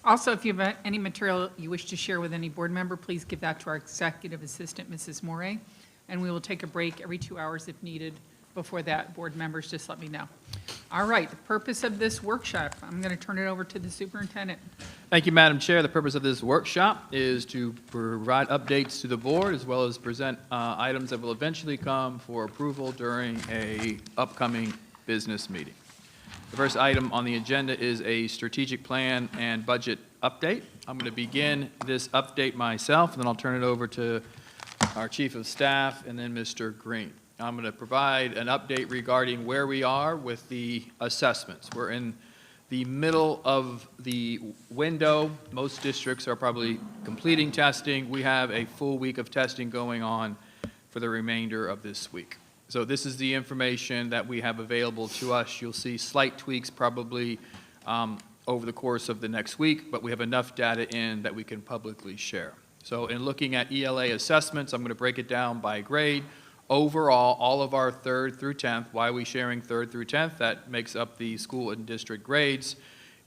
Also, if you have any material you wish to share with any board member, please give that to our executive assistant, Mrs. Morey, and we will take a break every 2 hours if needed. Before that, board members, just let me know. All right, the purpose of this workshop, I'm going to turn it over to the superintendent. Thank you, Madam Chair. The purpose of this workshop is to provide updates to the board as well as present items that will eventually come for approval during a upcoming business meeting. The first item on the agenda is a strategic plan and budget update. I'm going to begin this update myself, and then I'll turn it over to our Chief of Staff and then Mr. Green. I'm going to provide an update regarding where we are with the assessments. We're in the middle of the window. Most districts are probably completing testing. We have a full week of testing going on for the remainder of this week. So this is the information that we have available to us. You'll see slight tweaks probably over the course of the next week, but we have enough data in that we can publicly share. So in looking at ELA assessments, I'm going to break it down by grade. Overall, all of our 3rd through 10th, why are we sharing 3rd through 10th? That makes up the school and district grades.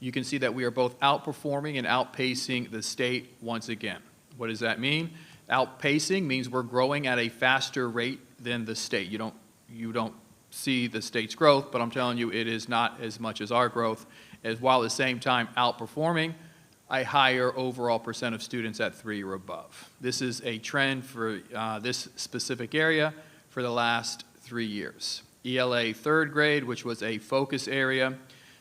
You can see that we are both outperforming and outpacing the state once again. What does that mean? Outpacing means we're growing at a faster rate than the state. You don't see the state's growth, but I'm telling you it is not as much as our growth, as while at the same time outperforming a higher overall percent of students at 3 or above. This is a trend for this specific area for the last 3 years. ELA 3rd grade, which was a focus area,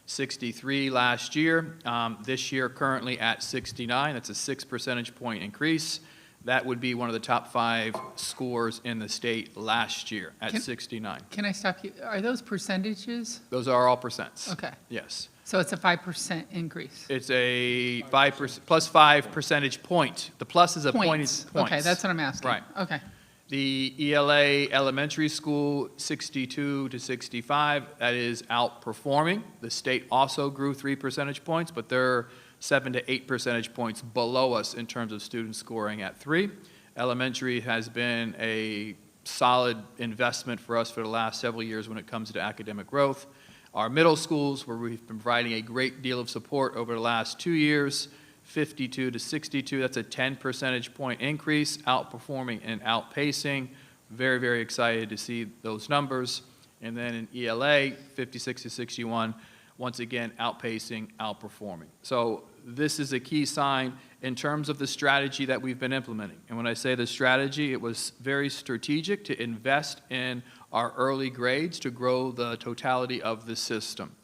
63 last year. This year currently at 69. That's a 6 percentage point increase. That would be one of the top 5 scores in the state last year at 69. Can I stop you? Are those percentages? Those are all percents. Okay. Yes. So it's a 5% increase? It's a 5% plus 5 percentage point. The plus is a points. Okay, that's what I'm asking. Right. Okay. The ELA elementary school, 62 to 65, that is outperforming. The state also grew 3 percentage points, but they're 7 to 8 percentage points below us in terms of student scoring at 3. Elementary has been a solid investment for us for the last several years when it comes to academic growth. Our middle schools, where we've been providing a great deal of support over the last 2 years, 52 to 62, that's a 10 percentage point increase, outperforming and outpacing. Very, very excited to see those numbers. And then in ELA, 56 to 61, once again, outpacing, outperforming. So this is a key sign in terms of the strategy that we've been implementing. And when I say the strategy, it was very strategic to invest in our early grades to grow the totality of the system.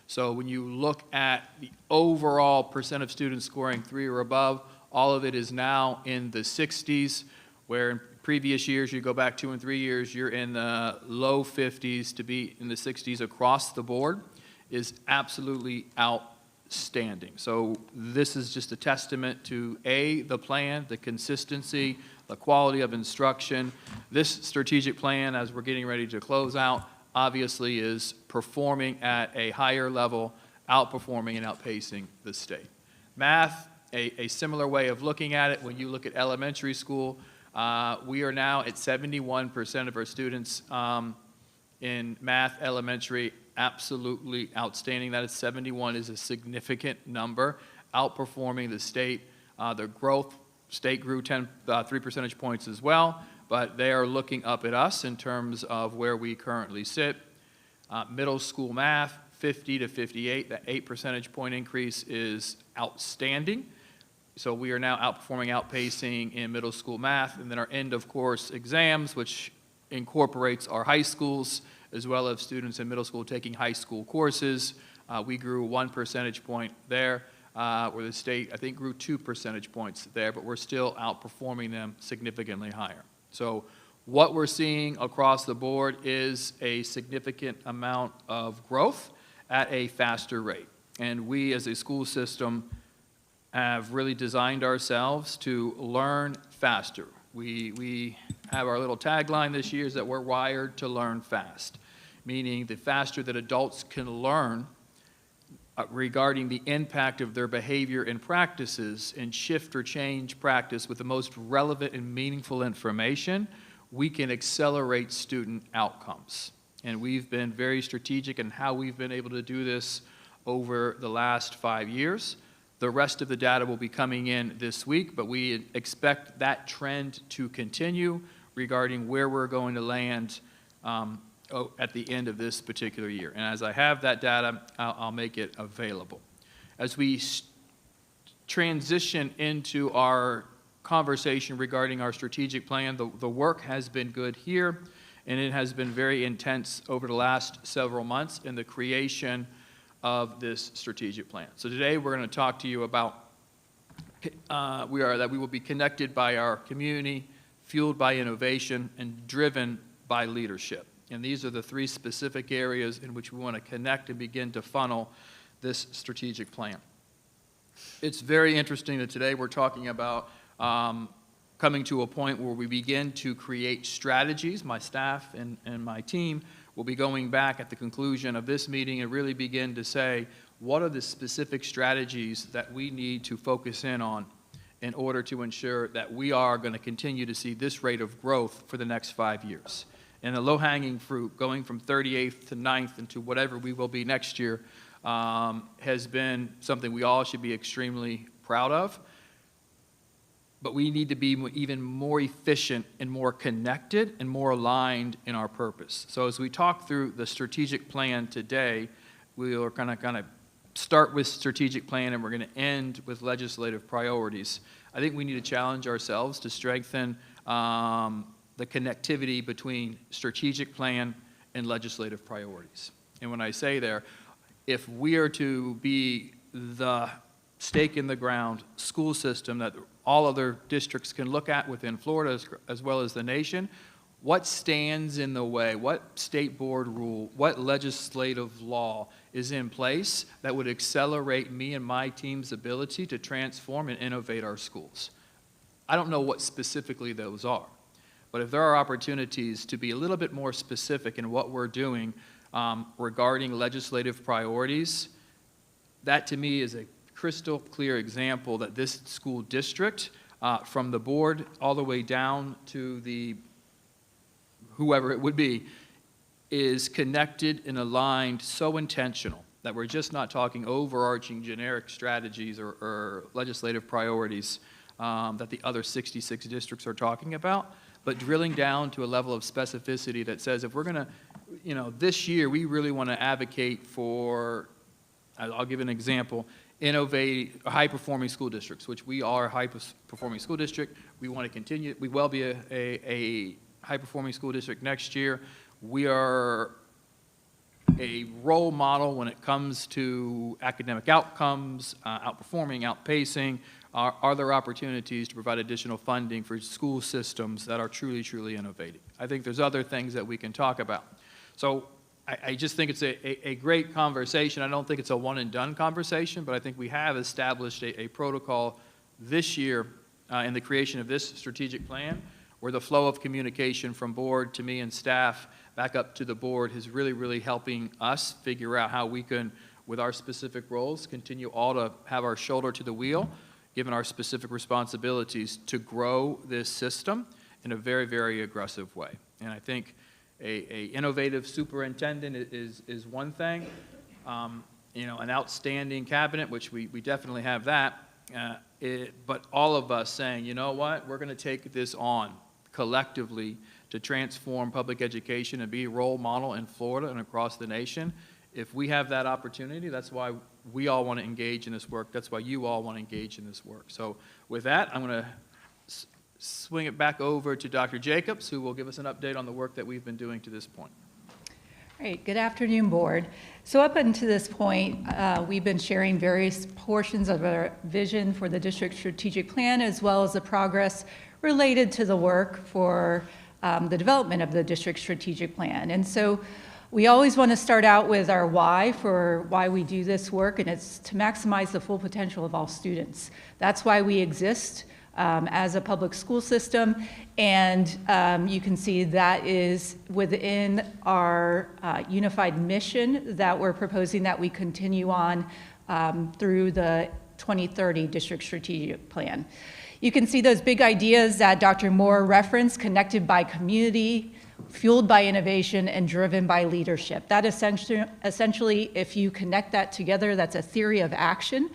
So when you look at the overall percent of students scoring 3 or above, all of it is now in the 60s, where in previous years, you go back 2 and 3 years, you're in the low 50s. To be in the 60s across the board is absolutely outstanding. So this is just a testament to the plan, the consistency, the quality of instruction. This strategic plan, as we're getting ready to close out, obviously is performing at a higher level, outperforming and outpacing the state. Math, a similar way of looking at it. When you look at elementary school, we are now at 71% of our students in math elementary, absolutely outstanding. That is 71 is a significant number, outperforming the state. The growth, state grew 3 percentage points as well, but they are looking up at us in terms of where we currently sit. Middle school math, 50 to 58, that 8 percentage point increase is outstanding. So we are now outperforming, outpacing in middle school math. And then our end of course exams, which incorporates our high schools, as well as students in middle school taking high school courses. We grew 1 percentage point there, where the state, I think, grew 2 percentage points there, but we're still outperforming them significantly higher. So what we're seeing across the board is a significant amount of growth at a faster rate. And we as a school system have really designed ourselves to learn faster. We have our little tagline this year is that we're wired to learn fast, meaning the faster that adults can learn regarding the impact of their behavior and practices and shift or change practice with the most relevant and meaningful information, we can accelerate student outcomes. And we've been very strategic in how we've been able to do this over the last 5 years. The rest of the data will be coming in this week, but we expect that trend to continue regarding where we're going to land at the end of this particular year. And as I have that data, I'll make it available. As we transition into our conversation regarding our strategic plan, the work has been good here, and it has been very intense over the last several months in the creation of this strategic plan. So today we're going to talk to you about that we will be connected by our community, fueled by innovation, and driven by leadership. And these are the three specific areas in which we want to connect and begin to funnel this strategic plan. It's very interesting that today we're talking about coming to a point where we begin to create strategies. My staff and my team will be going back at the conclusion of this meeting and really begin to say, what are the specific strategies that we need to focus in on in order to ensure that we are going to continue to see this rate of growth for the next 5 years. And the low-hanging fruit, going from 38th to 9th and to whatever we will be next year, has been something we all should be extremely proud of. But we need to be even more efficient and more connected and more aligned in our purpose. So as we talk through the strategic plan today, we are going to kind of start with strategic plan and we're going to end with legislative priorities. I think we need to challenge ourselves to strengthen the connectivity between strategic plan and legislative priorities. And when I say there, if we are to be the stake in the ground school system that all other districts can look at within Florida as well as the nation, what stands in the way? What state board rule, what legislative law is in place that would accelerate me and my team's ability to transform and innovate our schools? I don't know what specifically those are, but if there are opportunities to be a little bit more specific in what we're doing regarding legislative priorities, that to me is a crystal clear example that this school district, from the board all the way down to the whoever it would be, is connected and aligned, so intentional that we're just not talking overarching generic strategies or legislative priorities that the other 66 districts are talking about, but drilling down to a level of specificity that says if we're going to, this year we really want to advocate for, I'll give an example, innovate high-performing school districts, which we are a high-performing school district. We want to continue. We will be a high-performing school district next year. We are a role model when it comes to academic outcomes, outperforming, outpacing. Are there opportunities to provide additional funding for school systems that are truly, truly innovative? I think there's other things that we can talk about. So I just think it's a great conversation. I don't think it's a one-and-done conversation, but I think we have established a protocol this year in the creation of this strategic plan where the flow of communication from board to me and staff back up to the board is really, really helping us figure out how we can, with our specific roles, continue all to have our shoulder to the wheel, given our specific responsibilities to grow this system in a very, very aggressive way. And I think a innovative superintendent is one thing. An outstanding cabinet, which we definitely have that. But all of us saying, you know what, we're going to take this on collectively to transform public education and be a role model in Florida and across the nation. If we have that opportunity, that's why we all want to engage in this work. That's why you all want to engage in this work. So with that, I'm going to swing it back over to Dr. Jacobs, who will give us an update on the work that we've been doing to this point. All right, good afternoon, board. So up until this point, we've been sharing various portions of our vision for the district strategic plan, as well as the progress related to the work for the development of the district strategic plan. And so we always want to start out with our why for why we do this work, and it's to maximize the full potential of all students. That's why we exist as a public school system, and you can see that is within our unified mission that we're proposing that we continue on through the 2030 district strategic plan. You can see those big ideas that Dr. Moore referenced, connected by community, fueled by innovation, and driven by leadership. That essentially, if you connect that together, that's a theory of action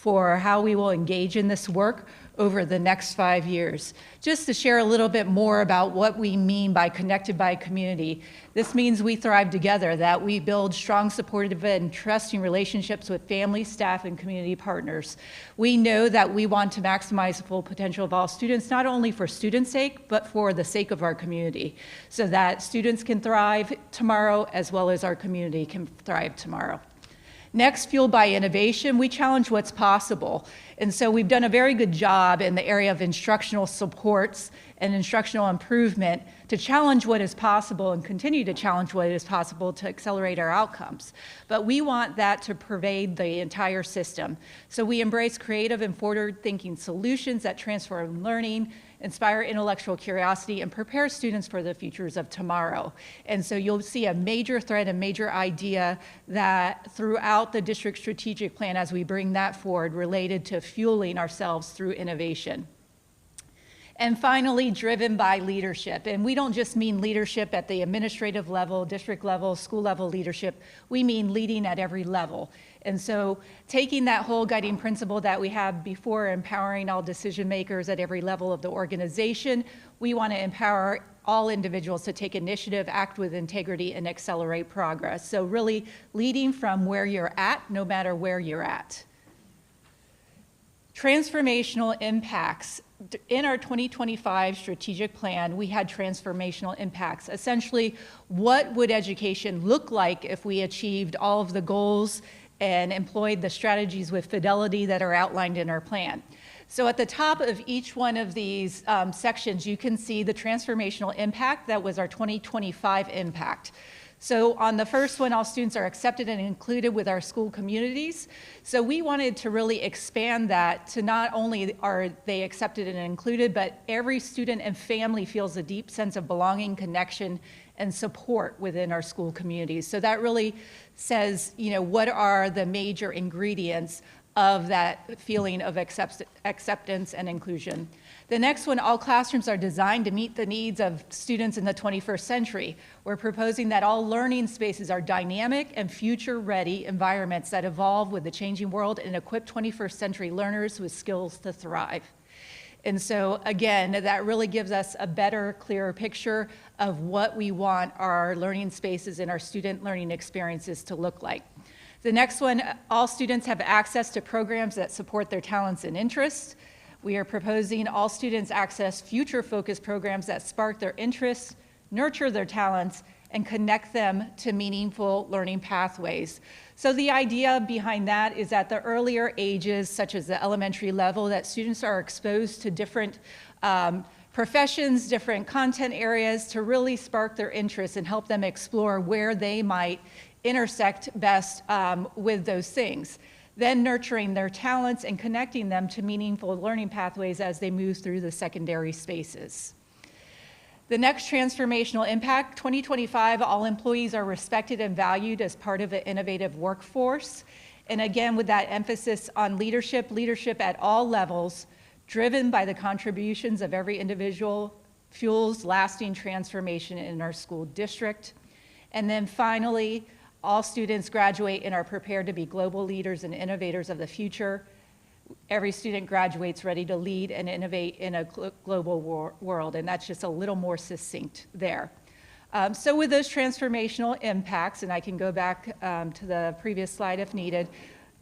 for how we will engage in this work over the next 5 years. Just to share a little bit more about what we mean by connected by community, this means we thrive together, that we build strong, supportive, and trusting relationships with family, staff, and community partners. We know that we want to maximize the full potential of all students, not only for students' sake, but for the sake of our community, so that students can thrive tomorrow as well as our community can thrive tomorrow. Next, fueled by innovation, we challenge what's possible. And so we've done a very good job in the area of instructional supports and instructional improvement to challenge what is possible and continue to challenge what is possible to accelerate our outcomes. But we want that to pervade the entire system. So we embrace creative and forward-thinking solutions that transform learning, inspire intellectual curiosity, and prepare students for the futures of tomorrow. And so you'll see a major thread, a major idea that throughout the district strategic plan as we bring that forward related to fueling ourselves through innovation. And finally, driven by leadership. And we don't just mean leadership at the administrative level, district level, school level leadership. We mean leading at every level. And so taking that whole guiding principle that we have before, empowering all decision makers at every level of the organization, we want to empower all individuals to take initiative, act with integrity, and accelerate progress. So really leading from where you're at, no matter where you're at. Transformational impacts. In our 2025 strategic plan, we had transformational impacts. Essentially, what would education look like if we achieved all of the goals and employed the strategies with fidelity that are outlined in our plan? So at the top of each one of these sections, you can see the transformational impact. That was our 2025 impact. So on the first one, all students are accepted and included with our school communities. So we wanted to really expand that to not only are they accepted and included, but every student and family feels a deep sense of belonging, connection, and support within our school communities. So that really says, what are the major ingredients of that feeling of acceptance and inclusion. The next one, all classrooms are designed to meet the needs of students in the 21st century. We're proposing that all learning spaces are dynamic and future-ready environments that evolve with the changing world and equip 21st century learners with skills to thrive. And so again, that really gives us a better, clearer picture of what we want our learning spaces and our student learning experiences to look like. The next one, all students have access to programs that support their talents and interests. We are proposing all students access future-focused programs that spark their interests, nurture their talents, and connect them to meaningful learning pathways. So the idea behind that is at the earlier ages, such as the elementary level, that students are exposed to different professions, different content areas to really spark their interests and help them explore where they might intersect best with those things. Then nurturing their talents and connecting them to meaningful learning pathways as they move through the secondary spaces. The next transformational impact, 2025, all employees are respected and valued as part of an innovative workforce. And again, with that emphasis on leadership at all levels, driven by the contributions of every individual, fuels lasting transformation in our school district. And then finally, all students graduate and are prepared to be global leaders and innovators of the future. Every student graduates ready to lead and innovate in a global world, and that's just a little more succinct there. So with those transformational impacts, and I can go back to the previous slide if needed,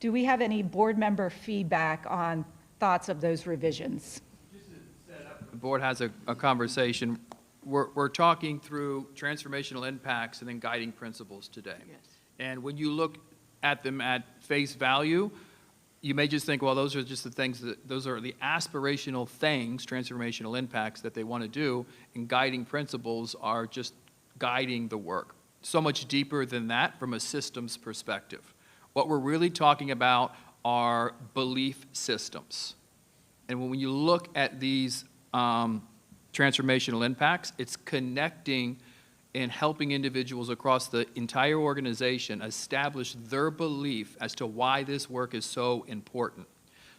do we have any board member feedback on thoughts of those revisions? Just to set up, the board has a conversation. We're talking through transformational impacts and then guiding principles today. Yes. And when you look at them at face value, you may just think, well, those are just the things those are the aspirational things, transformational impacts that they want to do, and guiding principles are just guiding the work. So much deeper than that from a systems perspective. What we're really talking about are belief systems. And when you look at these transformational impacts, it's connecting and helping individuals across the entire organization establish their belief as to why this work is so important.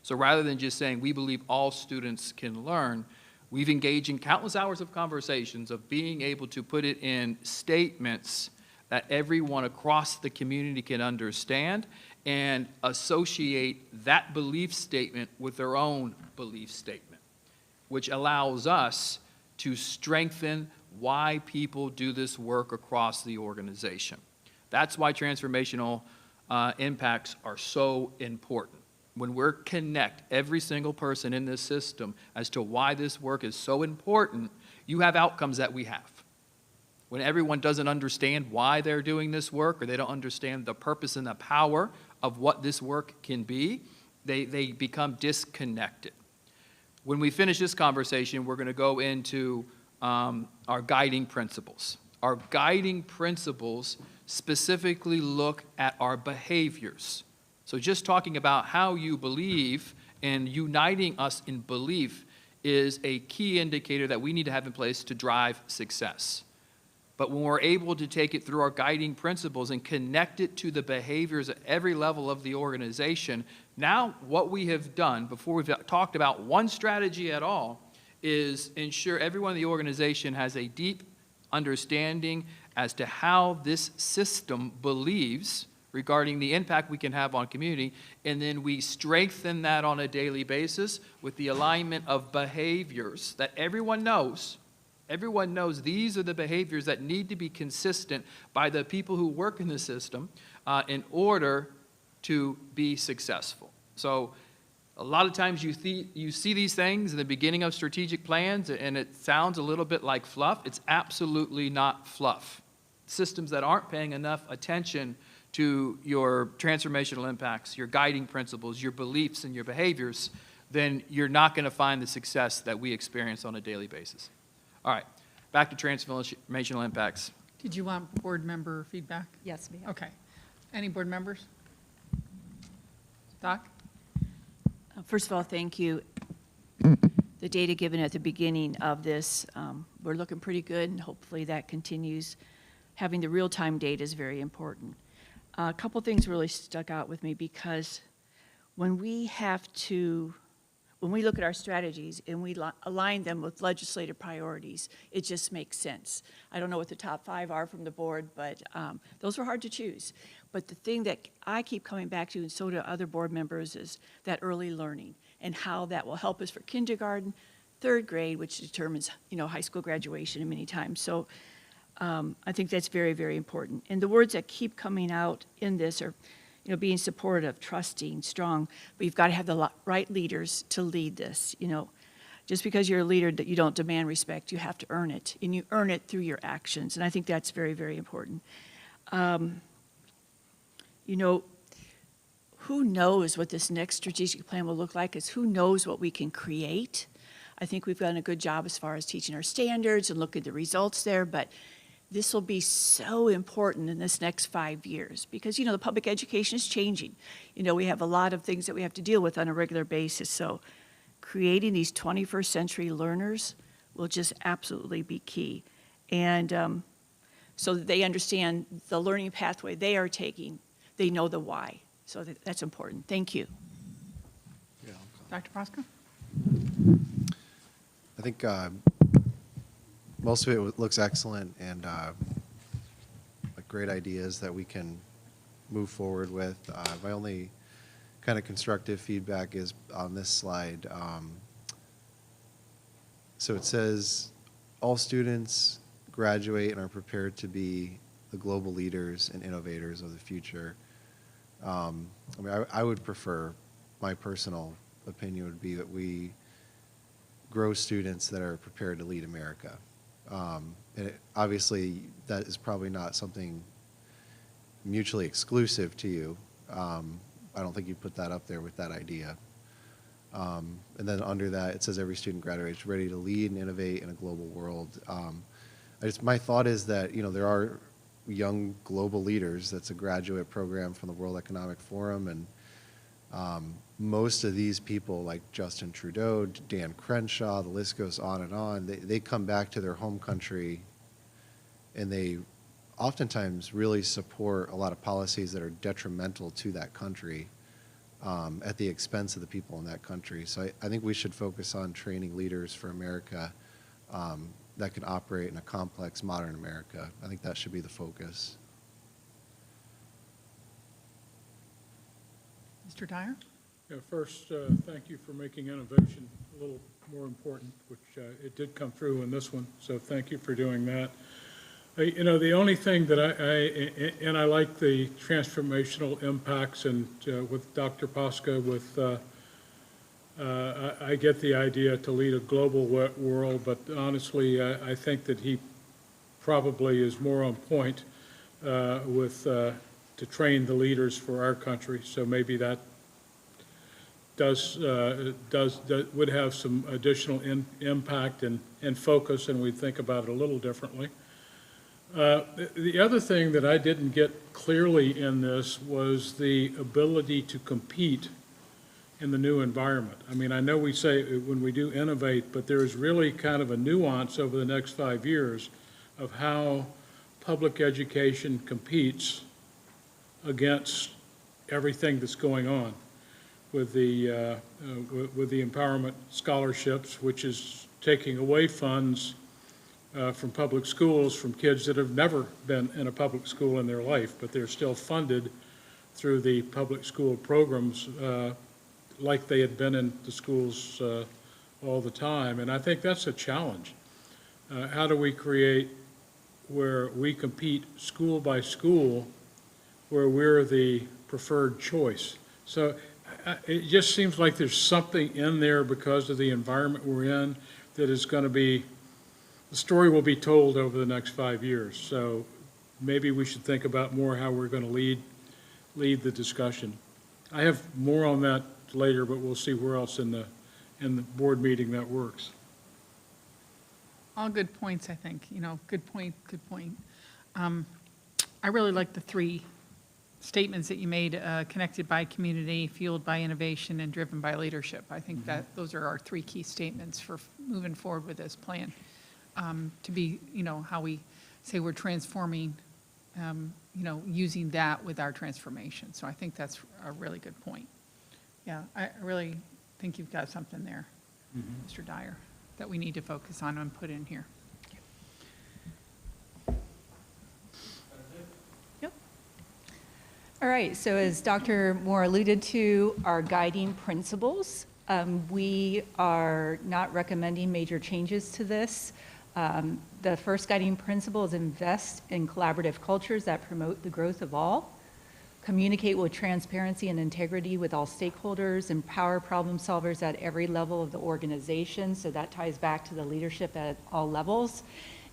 So rather than just saying, we believe all students can learn, we've engaged in countless hours of conversations of being able to put it in statements that everyone across the community can understand and associate that belief statement with their own belief statement, which allows us to strengthen why people do this work across the organization. That's why transformational impacts are so important. When we're connect every single person in this system as to why this work is so important, you have outcomes that we have. When everyone doesn't understand why they're doing this work, or they don't understand the purpose and the power of what this work can be, they become disconnected. When we finish this conversation, we're going to go into our guiding principles. Our guiding principles specifically look at our behaviors. So just talking about how you believe and uniting us in belief is a key indicator that we need to have in place to drive success. But when we're able to take it through our guiding principles and connect it to the behaviors at every level of the organization, now what we have done, before we've talked about one strategy at all, is ensure everyone in the organization has a deep understanding as to how this system believes regarding the impact we can have on community, and then we strengthen that on a daily basis with the alignment of behaviors that everyone knows. Everyone knows these are the behaviors that need to be consistent by the people who work in the system in order to be successful. So a lot of times you see these things in the beginning of strategic plans, and it sounds a little bit like fluff. It's absolutely not fluff. Systems that aren't paying enough attention to your transformational impacts, your guiding principles, your beliefs, and your behaviors, then you're not going to find the success that we experience on a daily basis. All right, back to transformational impacts. Did you want board member feedback? Yes, ma'am. Okay. Any board members? Doc? First of all, thank you. The data given at the beginning of this, we're looking pretty good, and hopefully that continues. Having the real-time data is very important. A couple things really stuck out with me, because when we look at our strategies and we align them with legislative priorities, it just makes sense. I don't know what the top 5 are from the board, but those were hard to choose. But the thing that I keep coming back to, and so do other board members, is that early learning and how that will help us for kindergarten, 3rd grade, which determines, high school graduation many times. So I think that's very, very important. And the words that keep coming out in this are, being supportive, trusting, strong, but you've got to have the right leaders to lead this. Just because you're a leader, that you don't demand respect, you have to earn it, and you earn it through your actions. And I think that's very, very important. Who knows what this next strategic plan will look like? Is who knows what we can create? I think we've done a good job as far as teaching our standards and looking at the results there, but this will be so important in this next 5 years because, the public education is changing. We have a lot of things that we have to deal with on a regular basis. So creating these 21st century learners will just absolutely be key. And so that they understand the learning pathway they are taking, they know the why. So that's important. Thank you. Yeah. Dr. Proska? I think most of it looks excellent and great ideas that we can move forward with. My only kind of constructive feedback is on this slide. So it says all students graduate and are prepared to be the global leaders and innovators of the future. I would prefer, my personal opinion would be that we grow students that are prepared to lead America. And obviously, that is probably not something mutually exclusive to you. I don't think you put that up there with that idea. And then under that, it says every student graduates ready to lead and innovate in a global world. My thought is that, there are young global leaders. That's a graduate program from the World Economic Forum. And most of these people, like Justin Trudeau, Dan Crenshaw, the list goes on and on, they come back to their home country and they oftentimes really support a lot of policies that are detrimental to that country at the expense of the people in that country. So I think we should focus on training leaders for America that can operate in a complex, modern America. I think that should be the focus. Mr. Dyer? Yeah, first, thank you for making innovation a little more important, which it did come through in this one, so thank you for doing that. You know, the only thing that I like the transformational impacts, and with Dr. Posca, I get the idea to lead a global world, but honestly, I think that he probably is more on point to train the leaders for our country, so maybe that would have some additional impact and focus, and we'd think about it a little differently. The other thing that I didn't get clearly in this was the ability to compete in the new environment. I mean, I know we say when we do innovate, but there is really kind of a nuance over the next 5 years of how public education competes against everything that's going on with the empowerment scholarships, which is taking away funds from public schools from kids that have never been in a public school in their life, but they're still funded through the public school programs like they had been in the schools all the time. And I think that's a challenge. How do we create where we compete school by school, where we're the preferred choice? So it just seems like there's something in there because of the environment we're in that is going to be, the story will be told over the next 5 years. So maybe we should think about more how we're going to lead the discussion. I have more on that later, but we'll see where else in the board meeting that works. All good points, I think. You know, good point, good point. I really like the 3 statements that you made, connected by community, fueled by innovation, and driven by leadership. I think that those are our 3 key statements for moving forward with this plan. To be, you know, how we say we're transforming, you know, using that with our transformation. So I think that's a really good point. Yeah, I really think you've got something there, Mr. Dyer, that we need to focus on and put in here. Yep. All right, so as Dr. Moore alluded to, our guiding principles, we are not recommending major changes to this. The first guiding principle is invest in collaborative cultures that promote the growth of all, communicate with transparency and integrity with all stakeholders, empower problem solvers at every level of the organization, so that ties back to the leadership at all levels,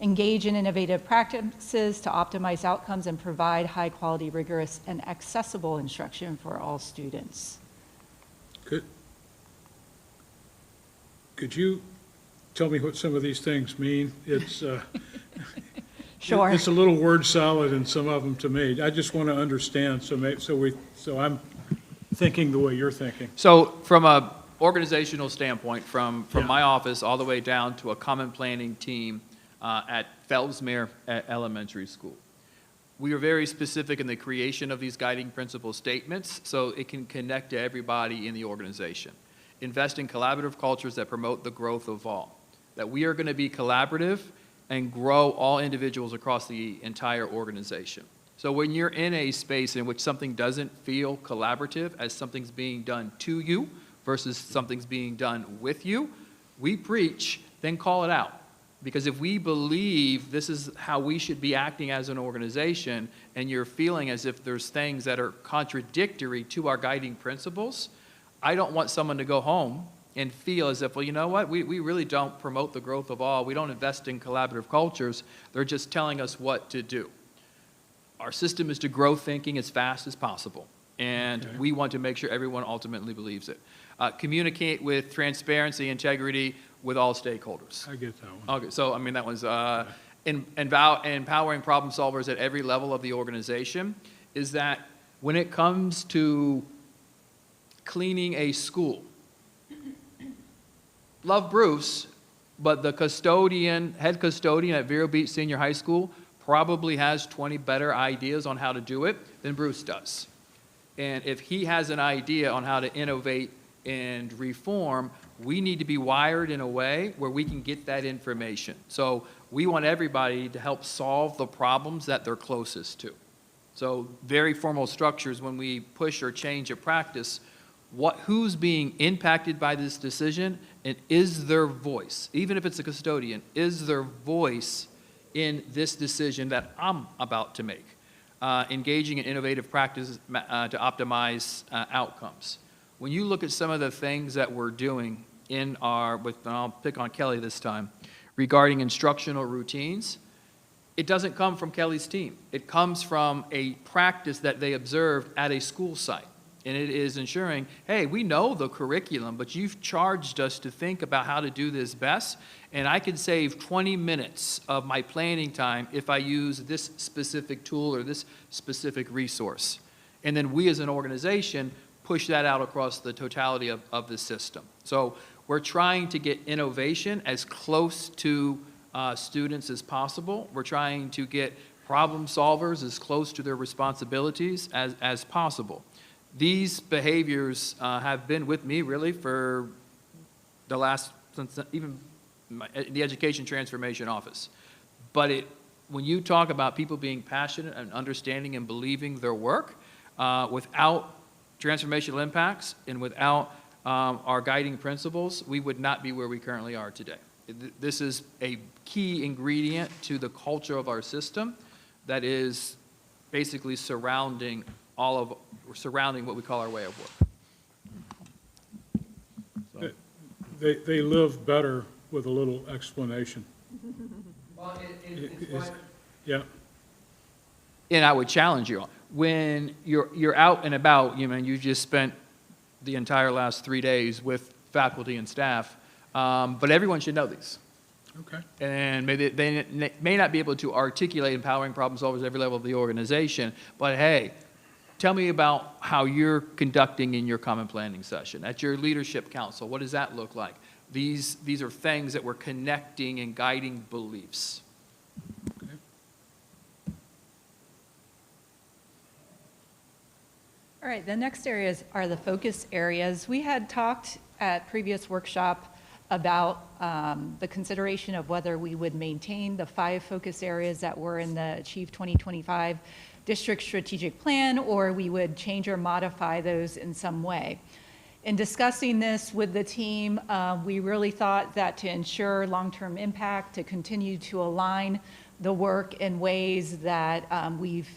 engage in innovative practices to optimize outcomes and provide high quality, rigorous, and accessible instruction for all students. Could you tell me what some of these things mean? It's Sure. It's a little word salad in some of them to me. I just want to understand, so I'm thinking the way you're thinking. So from a organizational standpoint, from Yeah. my office all the way down to a common planning team at Phelpsmere Elementary School, we are very specific in the creation of these guiding principle statements so it can connect to everybody in the organization. Invest in collaborative cultures that promote the growth of all. That we are going to be collaborative and grow all individuals across the entire organization. So when you're in a space in which something doesn't feel collaborative, as something's being done to you versus something's being done with you, we preach, then call it out. Because if we believe this is how we should be acting as an organization, and you're feeling as if there's things that are contradictory to our guiding principles, I don't want someone to go home and feel as if, well, you know what, we really don't promote the growth of all, we don't invest in collaborative cultures, they're just telling us what to do. Our system is to grow thinking as fast as possible, and Okay. we want to make sure everyone ultimately believes it. Communicate with transparency, integrity with all stakeholders. I get that one. Okay, so I mean, that was empowering problem solvers at every level of the organization, is that when it comes to cleaning a school, love Bruce, but the head custodian at Vero Beach Senior High School probably has 20 better ideas on how to do it than Bruce does. And if he has an idea on how to innovate and reform, we need to be wired in a way where we can get that information. So we want everybody to help solve the problems that they're closest to. So very formal structures, when we push or change a practice, who's being impacted by this decision, and is their voice, even if it's a custodian, is their voice in this decision that I'm about to make? Engaging in innovative practices to optimize outcomes. When you look at some of the things that we're doing in and I'll pick on Kelly this time, regarding instructional routines, it doesn't come from Kelly's team. It comes from a practice that they observed at a school site. And it is ensuring, hey, we know the curriculum, but you've charged us to think about how to do this best, and I can save 20 minutes of my planning time if I use this specific tool or this specific resource. And then we as an organization push that out across the totality of the system. So we're trying to get innovation as close to students as possible. We're trying to get problem solvers as close to their responsibilities as possible. These behaviors have been with me really for the last, since even the Education Transformation Office. But when you talk about people being passionate and understanding and believing their work, without transformational impacts and without our guiding principles, we would not be where we currently are today. This is a key ingredient to the culture of our system that is basically surrounding what we call our way of work. So. They live better with a little explanation. Well, Yeah. And I would challenge you, when you're out and about, you just spent the entire last 3 days with faculty and staff, but everyone should know these. Okay. And maybe they may not be able to articulate empowering problem solvers at every level of the organization, but hey, tell me about how you're conducting in your common planning session. At your leadership council, what does that look like? These are things that we're connecting and guiding beliefs. Okay. All right, the next areas are the focus areas. We had talked at previous workshop about the consideration of whether we would maintain the 5 focus areas that were in the Achieve 2025 district strategic plan, or we would change or modify those in some way. In discussing this with the team, we really thought that to ensure long-term impact, to continue to align the work in ways that we've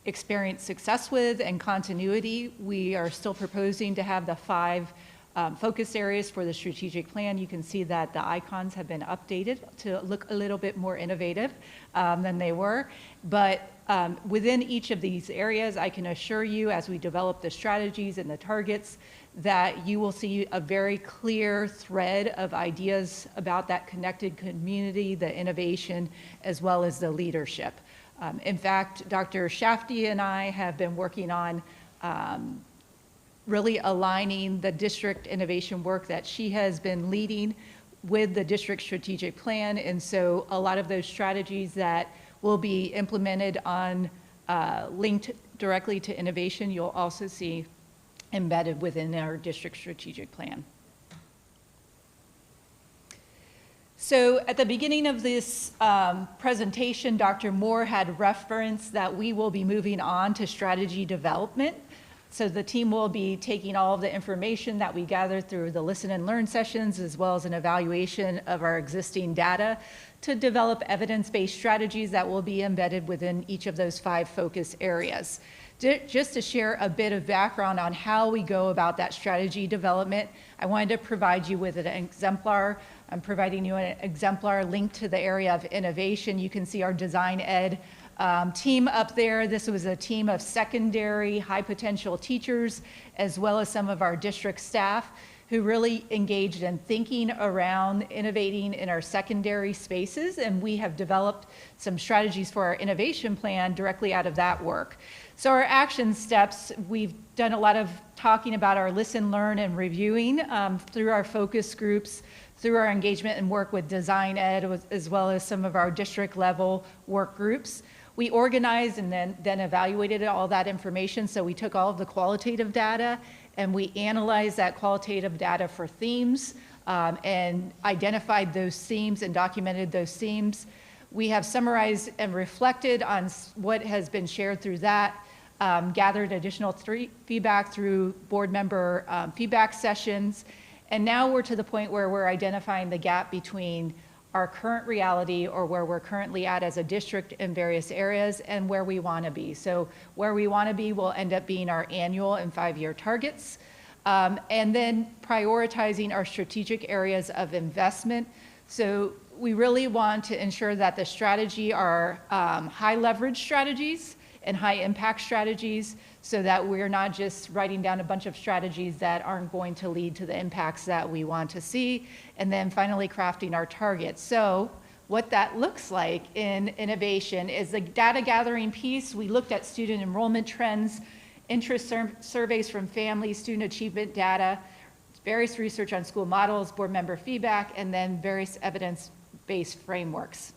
experienced success with and continuity, we are still proposing to have the 5 focus areas for the strategic plan. You can see that the icons have been updated to look a little bit more innovative than they were. But within each of these areas, I can assure you, as we develop the strategies and the targets, that you will see a very clear thread of ideas about that connected community, the innovation, as well as the leadership. In fact, Dr. Shafty and I have been working on really aligning the district innovation work that she has been leading with the district strategic plan. And so a lot of those strategies that will be implemented on linked directly to innovation, you'll also see embedded within our district strategic plan. So at the beginning of this presentation, Dr. Moore had referenced that we will be moving on to strategy development. So the team will be taking all of the information that we gathered through the listen and learn sessions, as well as an evaluation of our existing data, to develop evidence-based strategies that will be embedded within each of those 5 focus areas. Just to share a bit of background on how we go about that strategy development, I wanted to provide you with an exemplar. I'm providing you an exemplar linked to the area of innovation. You can see our design ed team up there. This was a team of secondary high potential teachers, as well as some of our district staff who really engaged in thinking around innovating in our secondary spaces. And we have developed some strategies for our innovation plan directly out of that work. So our action steps, we've done a lot of talking about our listen, learn, and reviewing through our focus groups, through our engagement and work with design ed, as well as some of our district level work groups. We organized and then evaluated all that information. So we took all of the qualitative data and we analyzed that qualitative data for themes and identified those themes and documented those themes. we have summarized and reflected on what has been shared through that, gathered additional feedback through board member feedback sessions, and now we're to the point where we're identifying the gap between our current reality, or where we're currently at as a district in various areas, and where we want to be. So where we want to be will end up being our annual and 5-year targets, and then prioritizing our strategic areas of investment. So we really want to ensure that the strategy are high leverage strategies and high impact strategies, so that we're not just writing down a bunch of strategies that aren't going to lead to the impacts that we want to see, and then finally crafting our targets. So what that looks like in innovation is the data gathering piece. We looked at student enrollment trends, interest surveys from families, student achievement data, various research on school models, board member feedback, and then various evidence-based frameworks.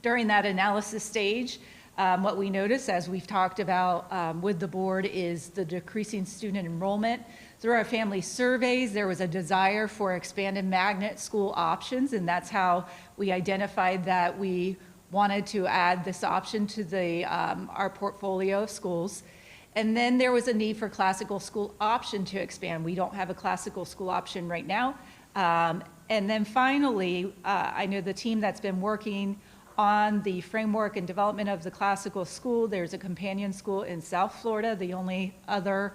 During that analysis stage, what we noticed, as we've talked about with the board, is the decreasing student enrollment. Through our family surveys, there was a desire for expanded magnet school options, and that's how we identified that we wanted to add this option to our portfolio of schools. And then there was a need for classical school option to expand. We don't have a classical school option right now. And then finally, I know the team that's been working on the framework and development of the classical school. There's a companion school in South Florida, the only other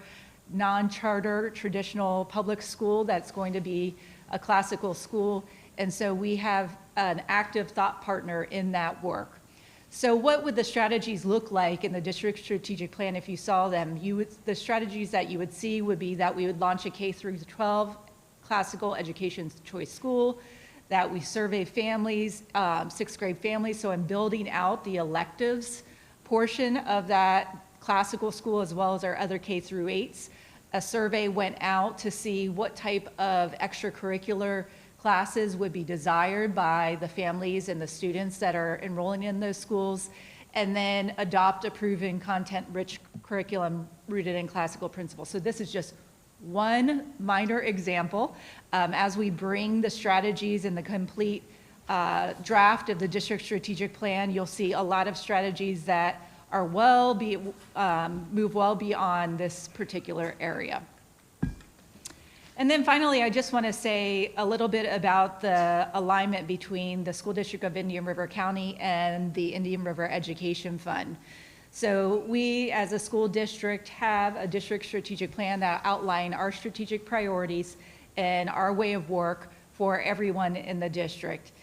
non-charter traditional public school that's going to be a classical school. And so we have an active thought partner in that work. So what would the strategies look like in the district strategic plan if you saw them? The strategies that you would see would be that we would launch a K-12 classical education choice school, that we survey families, 6th grade families, so I'm building out the electives portion of that classical school as well as our other K-8s. A survey went out to see what type of extracurricular classes would be desired by the families and the students that are enrolling in those schools, and then adopt a proven content-rich curriculum rooted in classical principles. So this is just one minor example. As we bring the strategies and the complete draft of the district strategic plan, you'll see a lot of strategies that are move well beyond this particular area. And then finally, I just want to say a little bit about the alignment between the School District of Indian River County and the Indian River Education Fund. So we, as a school district, have a district strategic plan that outline our strategic priorities and our way of work for everyone in the district.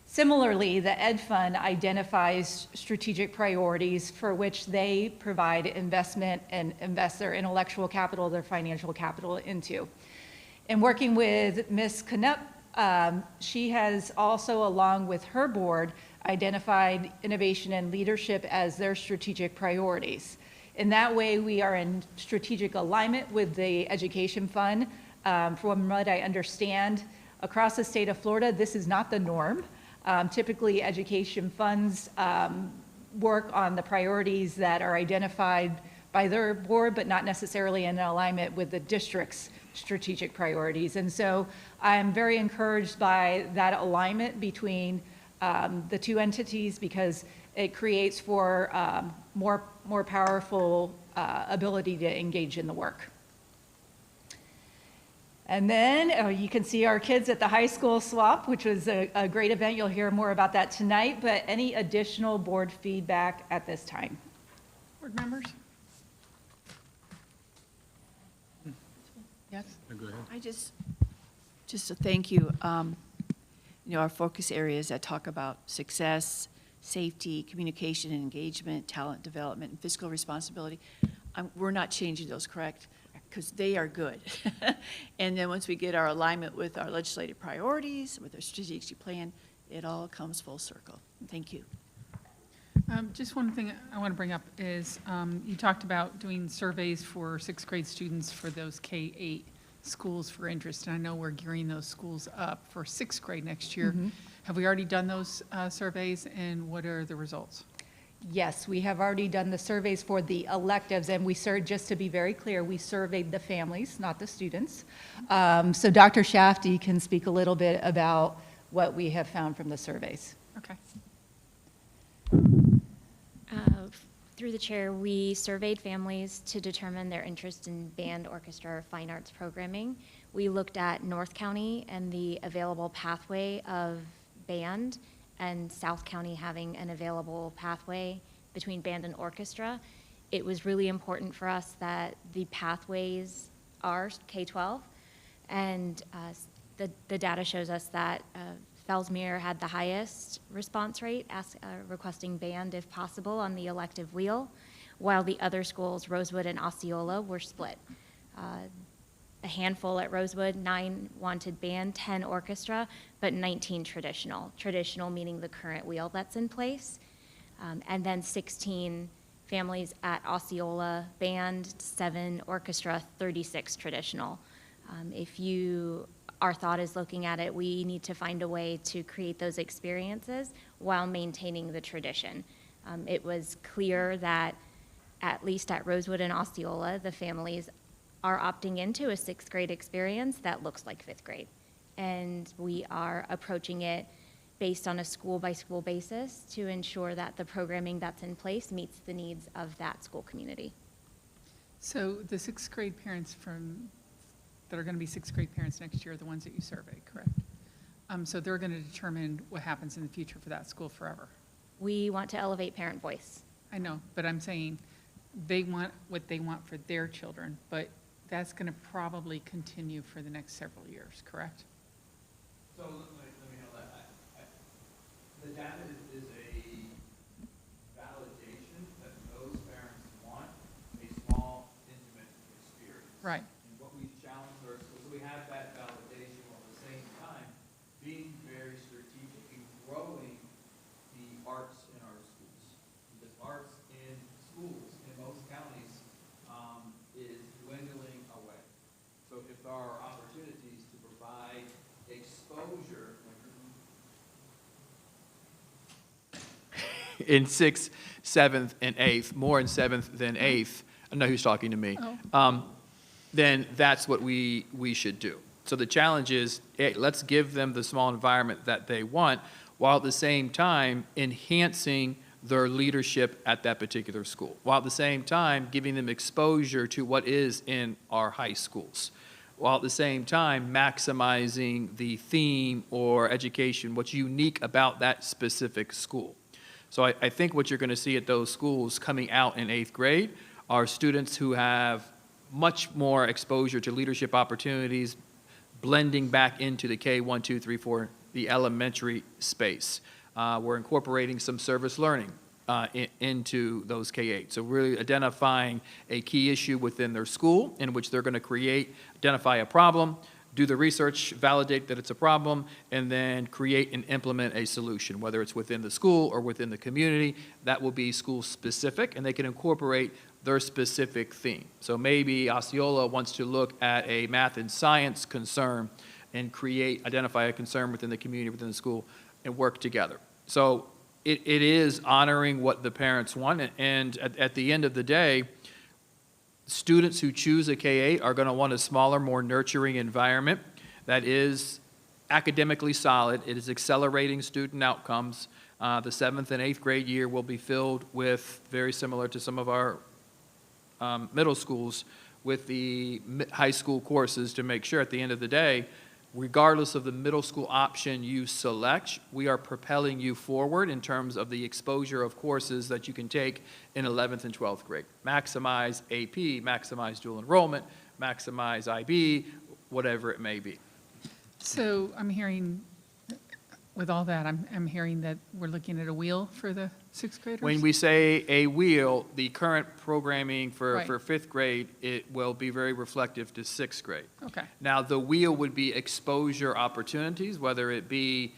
Similarly, the Ed Fund identifies strategic priorities for which they provide investment and invest their intellectual capital, their financial capital into. In working with Ms. Knupp, she has also, along with her board, identified innovation and leadership as their strategic priorities. In that way, we are in strategic alignment with the Education Fund. From what I understand, across the state of Florida, this is not the norm. Typically, education funds work on the priorities that are identified by their board, but not necessarily in alignment with the district's strategic priorities. And so I'm very encouraged by that alignment between the two entities, because it creates for more powerful ability to engage in the work. And then you can see our kids at the high school swap, which was a great event. You'll hear more about that tonight, but any additional board feedback at this time? Board members? Yes? Go ahead. I just to thank you. Our focus areas that talk about success, safety, communication and engagement, talent development, and fiscal responsibility. We're not changing those, correct? Because they are good. And then once we get our alignment with our legislative priorities, with our strategic plan, it all comes full circle. Thank you. Just one thing I want to bring up is you talked about doing surveys for 6th grade students for those K-8 schools for interest. And I know we're gearing those schools up for 6th grade next year. Mm-hmm. Have we already done those surveys, and what are the results? Yes, we have already done the surveys for the electives, and just to be very clear, we surveyed the families, not the students. So Dr. Shafty can speak a little bit about what we have found from the surveys. Okay. Through the chair, we surveyed families to determine their interest in band, orchestra, or fine arts programming. We looked at North County and the available pathway of band, and South County having an available pathway between band and orchestra. It was really important for us that the pathways are K-12, and the data shows us that Fellsmere had the highest response rate, requesting band if possible on the elective wheel, while the other schools, Rosewood and Osceola, were split. A handful at Rosewood, 9 wanted band, 10 orchestra, but 19 traditional. Traditional meaning the current wheel that's in place. And then 16 families at Osceola, band, 7 orchestra, 36 traditional. Our thought is looking at it, we need to find a way to create those experiences while maintaining the tradition. It was clear that, at least at Rosewood and Osceola, the families are opting into a 6th grade experience that looks like 5th grade. And we are approaching it based on a school-by-school basis to ensure that the programming that's in place meets the needs of that school community. So the 6th grade parents that are going to be 6th grade parents next year are the ones that you surveyed, correct? So they're going to determine what happens in the future for that school forever. We want to elevate parent voice. I know, but I'm saying they want what they want for their children, but that's going to probably continue for the next several years, correct? So let me handle that. The data is a validation that those parents want a small, intimate experience. Right. And what we challenge our schools, we have that validation while at the same time being very strategic in growing the arts in our schools. Because arts in schools in most counties is dwindling away. So if there are opportunities to provide exposure in 6th, 7th, and 8th, more in 7th than 8th, I know who's talking to me, then that's what we should do. So the challenge is, hey, let's give them the small environment that they want, while at the same time enhancing their leadership at that particular school, while at the same time giving them exposure to what is in our high schools, while at the same time maximizing the theme or education, what's unique about that specific school. So I think what you're going to see at those schools coming out in 8th grade are students who have much more exposure to leadership opportunities, blending back into the K1, 2, 3, 4, the elementary space. We're incorporating some service learning into those K-8. So really identifying a key issue within their school in which they're going to identify a problem, do the research, validate that it's a problem, and then create and implement a solution, whether it's within the school or within the community. That will be school-specific, and they can incorporate their specific theme. So maybe Osceola wants to look at a math and science concern and identify a concern within the community, within the school, and work together. So it is honoring what the parents want, and at the end of the day, students who choose a K-8 are going to want a smaller, more nurturing environment that is academically solid. It is accelerating student outcomes. The 7th and 8th grade year will be filled with, very similar to some of our middle schools, with the high school courses to make sure at the end of the day, regardless of the middle school option you select, we are propelling you forward in terms of the exposure of courses that you can take in 11th and 12th grade. Maximize AP, maximize dual enrollment, maximize IB, whatever it may be. So I'm hearing, with all that, I'm hearing that we're looking at a wheel for the 6th graders? When we say a wheel, the current programming for Right. 5th grade, it will be very reflective to 6th grade. Okay, Now, the wheel would be exposure opportunities, whether it be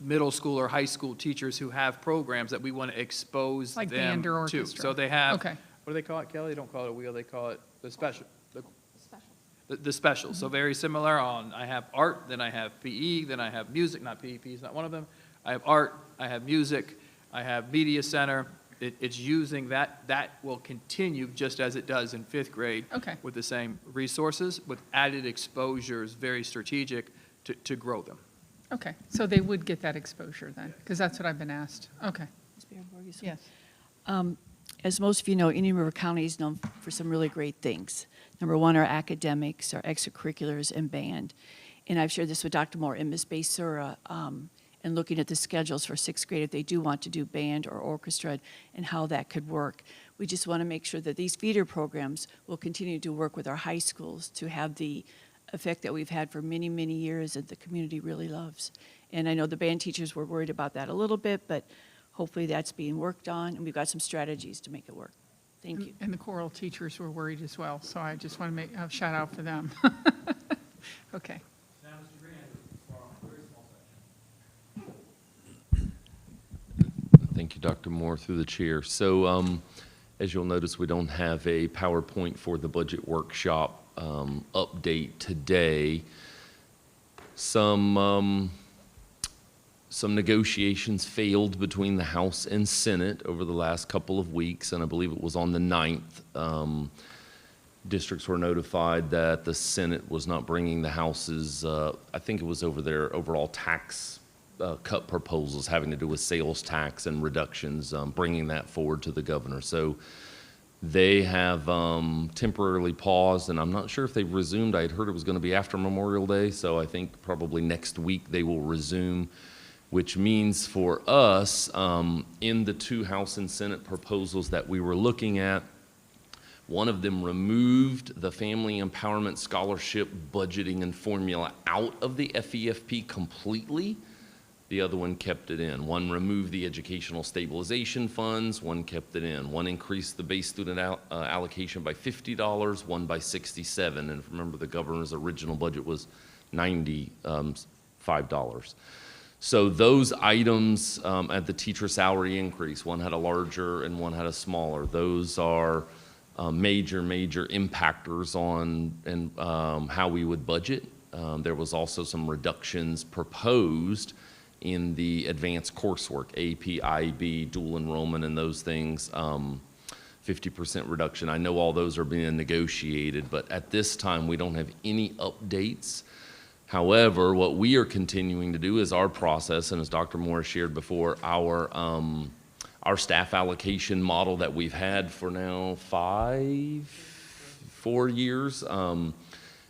middle school or high school teachers who have programs that we want to expose Like them band or to. orchestra. So they have, Okay. what do they call it, Kelly? They don't call it a wheel, they call it the special. The special. So very similar on, I have art, then I have PE, then I have music, not PE, PE is not one of them. I have art, I have music, I have media center. It's using that will continue just as it does in 5th grade. Okay. With the same resources, with added exposures, very strategic to grow them. okay. So they would get that exposure then, because that's what I've been asked. Okay, Ms. Barenborg, yes. as most of you know, Indian River County is known for some really great things. Number one, our academics, our extracurriculars, and band. And I've shared this with Dr. Moore and Ms. Basura, and looking at the schedules for sixth grade, if they do want to do band or orchestra and how that could work. We just want to make sure that these feeder programs will continue to work with our high schools to have the effect that we've had for many, many years that the community really loves. And I know the band teachers were worried about that a little bit, but hopefully that's being worked on, and we've got some strategies to make it work. Thank you. And the choral teachers were worried as well, so I just want to make a shout out for them. Okay. Thank you, Dr. Moore, through the chair. So as you'll notice, we don't have a PowerPoint for the budget workshop update today. Some negotiations failed between the House and Senate over the last couple of weeks, and I believe it was on the 9th. Districts were notified that the Senate was not bringing the House's, I think it was over their overall tax cut proposals having to do with sales tax and reductions, bringing that forward to the governor. So they have temporarily paused, and I'm not sure if they've resumed. I had heard it was going to be after Memorial Day, so I think probably next week they will resume, which means for us, in the two House and Senate proposals that we were looking at, one of them removed the Family Empowerment Scholarship budgeting and formula out of the FEFP completely. The other one kept it in. One removed the educational stabilization funds, one kept it in. One increased the base student allocation by $50, one by $67. And remember, the governor's original budget was $95. So those items at the teacher salary increase, one had a larger and one had a smaller. Those are major impactors on how we would budget. There was also some reductions proposed in the advanced coursework, AP, IB, dual enrollment, and those things, 50% reduction. I know all those are being negotiated, but at this time, we don't have any updates. However, what we are continuing to do is our process, and as Dr. Moore shared before, our staff allocation model that we've had for now 4 years,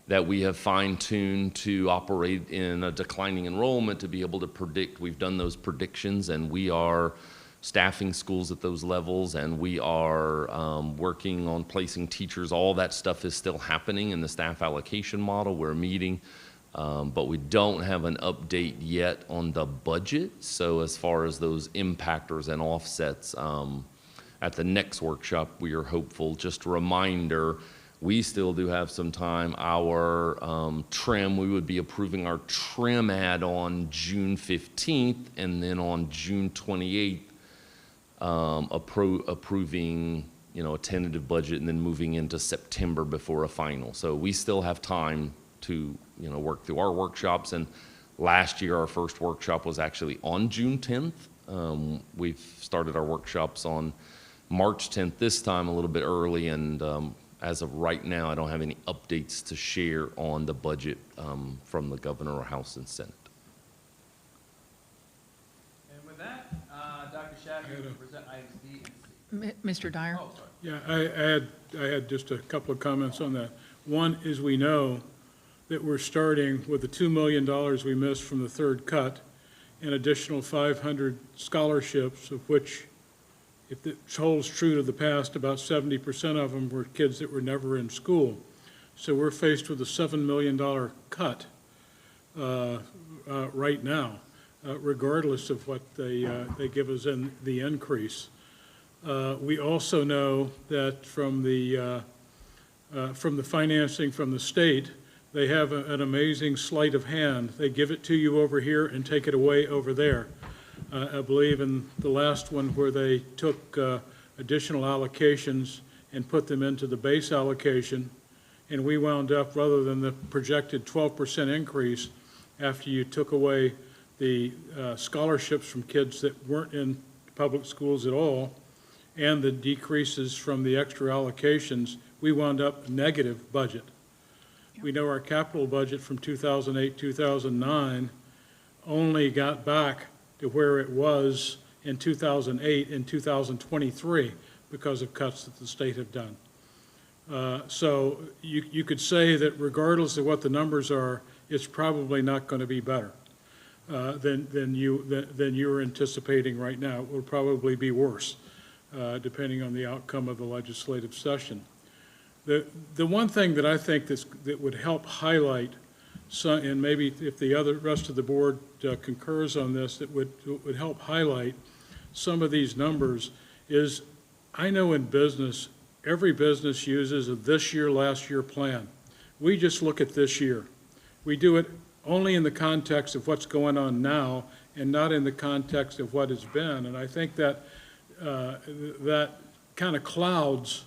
that we have fine-tuned to operate in a declining enrollment to be able to predict. We've done those predictions, and we are staffing schools at those levels, and we are working on placing teachers. All that stuff is still happening in the staff allocation model. We're meeting, but we don't have an update yet on the budget. So as far as those impactors and offsets, at the next workshop, we are hopeful. Just a reminder, we still do have some time. Our trim, we would be approving our trim add-on June 15th, and then on June 28th, approving, a tentative budget, and then moving into September before a final. So we still have time to, work through our workshops. And last year, our first workshop was actually on June 10th. We've started our workshops on March 10th this time, a little bit early, and as of right now, I don't have any updates to share on the budget from the governor or House and Senate. And with that, Dr. Shadman will present items D and C. Mr. Dyer? Oh, sorry. Yeah, I had just a couple of comments on that. One is we know that we're starting with the $2 million we missed from the third cut, an additional 500 scholarships, of which, if it holds true to the past, about 70% of them were kids that were never in school. So we're faced with a $7 million cut right now, regardless of what they give us in the increase. We also know that from the financing from the state, they have an amazing sleight of hand. They give it to you over here and take it away over there. I believe in the last one where they took additional allocations and put them into the base allocation, and we wound up, rather than the projected 12% increase, after you took away the scholarships from kids that weren't in public schools at all, and the decreases from the extra allocations, we wound up negative budget. We know our capital budget from 2008, 2009 only got back to where it was in 2008 in 2023. because of cuts that the state have done. So you could say that regardless of what the numbers are, it's probably not going to be better than you're anticipating right now. It will probably be worse, depending on the outcome of the legislative session. The one thing that I think that would help highlight some, and maybe if the rest of the board concurs on this, that would help highlight some of these numbers is, I know in business, every business uses a this year, last year plan. We just look at this year. We do it only in the context of what's going on now and not in the context of what has been. And I think that that kind of clouds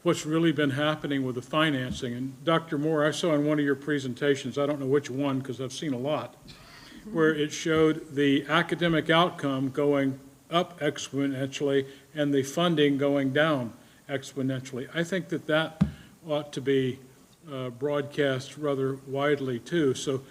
what's really been happening with the financing. And Dr. Moore, I saw in one of your presentations, I don't know which one because I've seen a lot, where it showed the academic outcome going up exponentially and the funding going down exponentially. I think that ought to be broadcast rather widely too. So,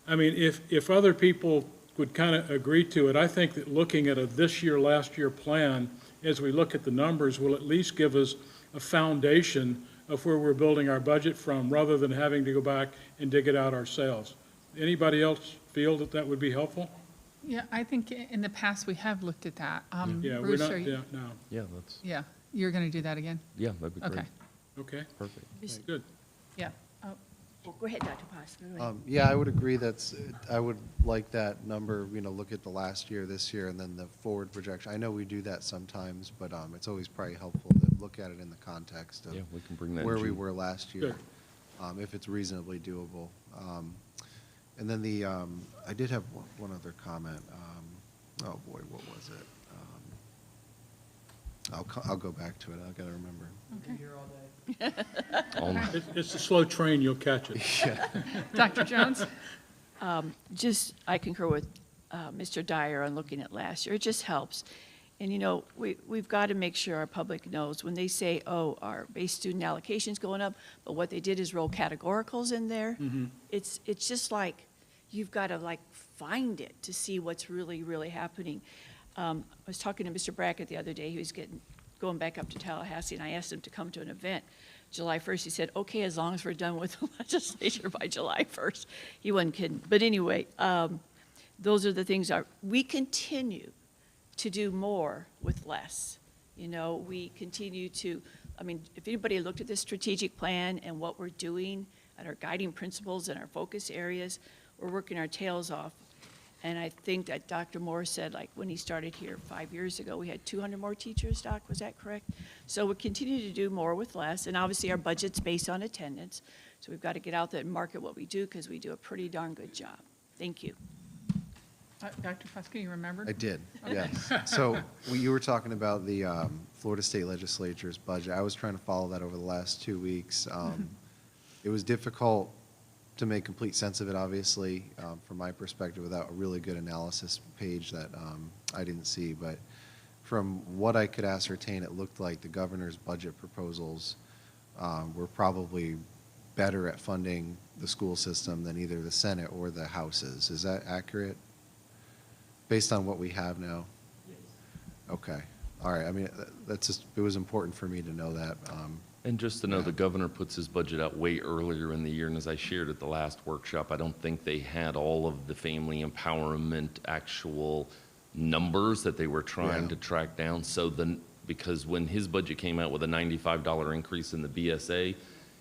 I mean, if other people would kind of agree to it, I think that looking at a this year, last year plan, as we look at the numbers, will at least give us a foundation of where we're building our budget from, rather than having to go back and dig it out ourselves. Anybody else feel that would be helpful? Yeah, I think in the past, we have looked at that. Yeah, we're Bruce, not, are you- yeah, no. Yeah, that's, Yeah, you're going to do that again? yeah, that'd be great. Okay, Okay, Perfect. good. yeah. Well, go ahead, Dr. Paz. Go ahead. Yeah, I would agree I would like that number, look at the last year, this year, and then the forward projection. I know we do that sometimes, but it's always probably helpful to look at it in the context of Yeah, we can bring that in where we June. were last year, if it's reasonably doable. And then I did have one other comment. Oh boy, what was it? I'll go back to it. I've got to remember. It's a slow train, you'll catch it. Dr. Jones? I concur with Mr. Dyer on looking at last year. It just helps. And, we've got to make sure our public knows when they say, oh, our base student allocation's going up, but what they did is roll categoricals in there. It's just like, you've got to find it to see what's really, really happening. I was talking to Mr. Brackett the other day. He was going back up to Tallahassee, and I asked him to come to an event July 1st. He said, okay, as long as we're done with the legislature by July 1st. He wasn't kidding. But anyway, those are the things. We continue to do more with less. We continue to, if anybody looked at this strategic plan and what we're doing and our guiding principles and our focus areas, we're working our tails off. And I think that Dr. Moore said, when he started here 5 years ago, we had 200 more teachers, Doc, was that correct? So we continue to do more with less, and obviously our budget's based on attendance. So we've got to get out there and market what we do, because we do a pretty darn good job. Thank you. Dr. Foskey, you remembered? I did, yes. So you were talking about the Florida State Legislature's budget. I was trying to follow that over the last 2 weeks. It was difficult to make complete sense of it, obviously, from my perspective, without a really good analysis page that I didn't see. But from what I could ascertain, it looked like the governor's budget proposals were probably better at funding the school system than either the Senate or the Houses. Is that accurate? Based on what we have now? Yes. Okay. All right. It was important for me to know that. And just to know, the governor puts his budget out way earlier in the year, and as I shared at the last workshop, I don't think they had all of the family empowerment actual numbers that they were trying to track down. So because when his budget came out with a $95 increase in the BSA,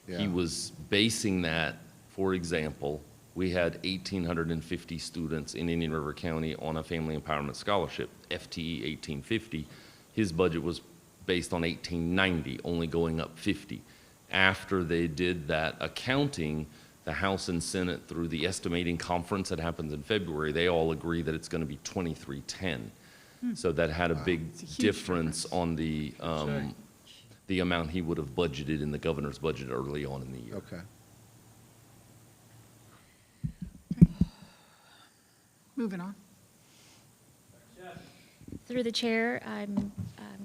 he was basing that, for example, we had 1,850 students in Indian River County on a family empowerment scholarship, FTE 1850. His budget was based on 1890, only going up 50. After they did that accounting, the House and Senate, through the estimating conference that happens in February, they all agree that it's going to be 2310. So that had a big difference on the amount he would have budgeted in the governor's budget early on in the year. Okay. Moving on. Through the chair, I'm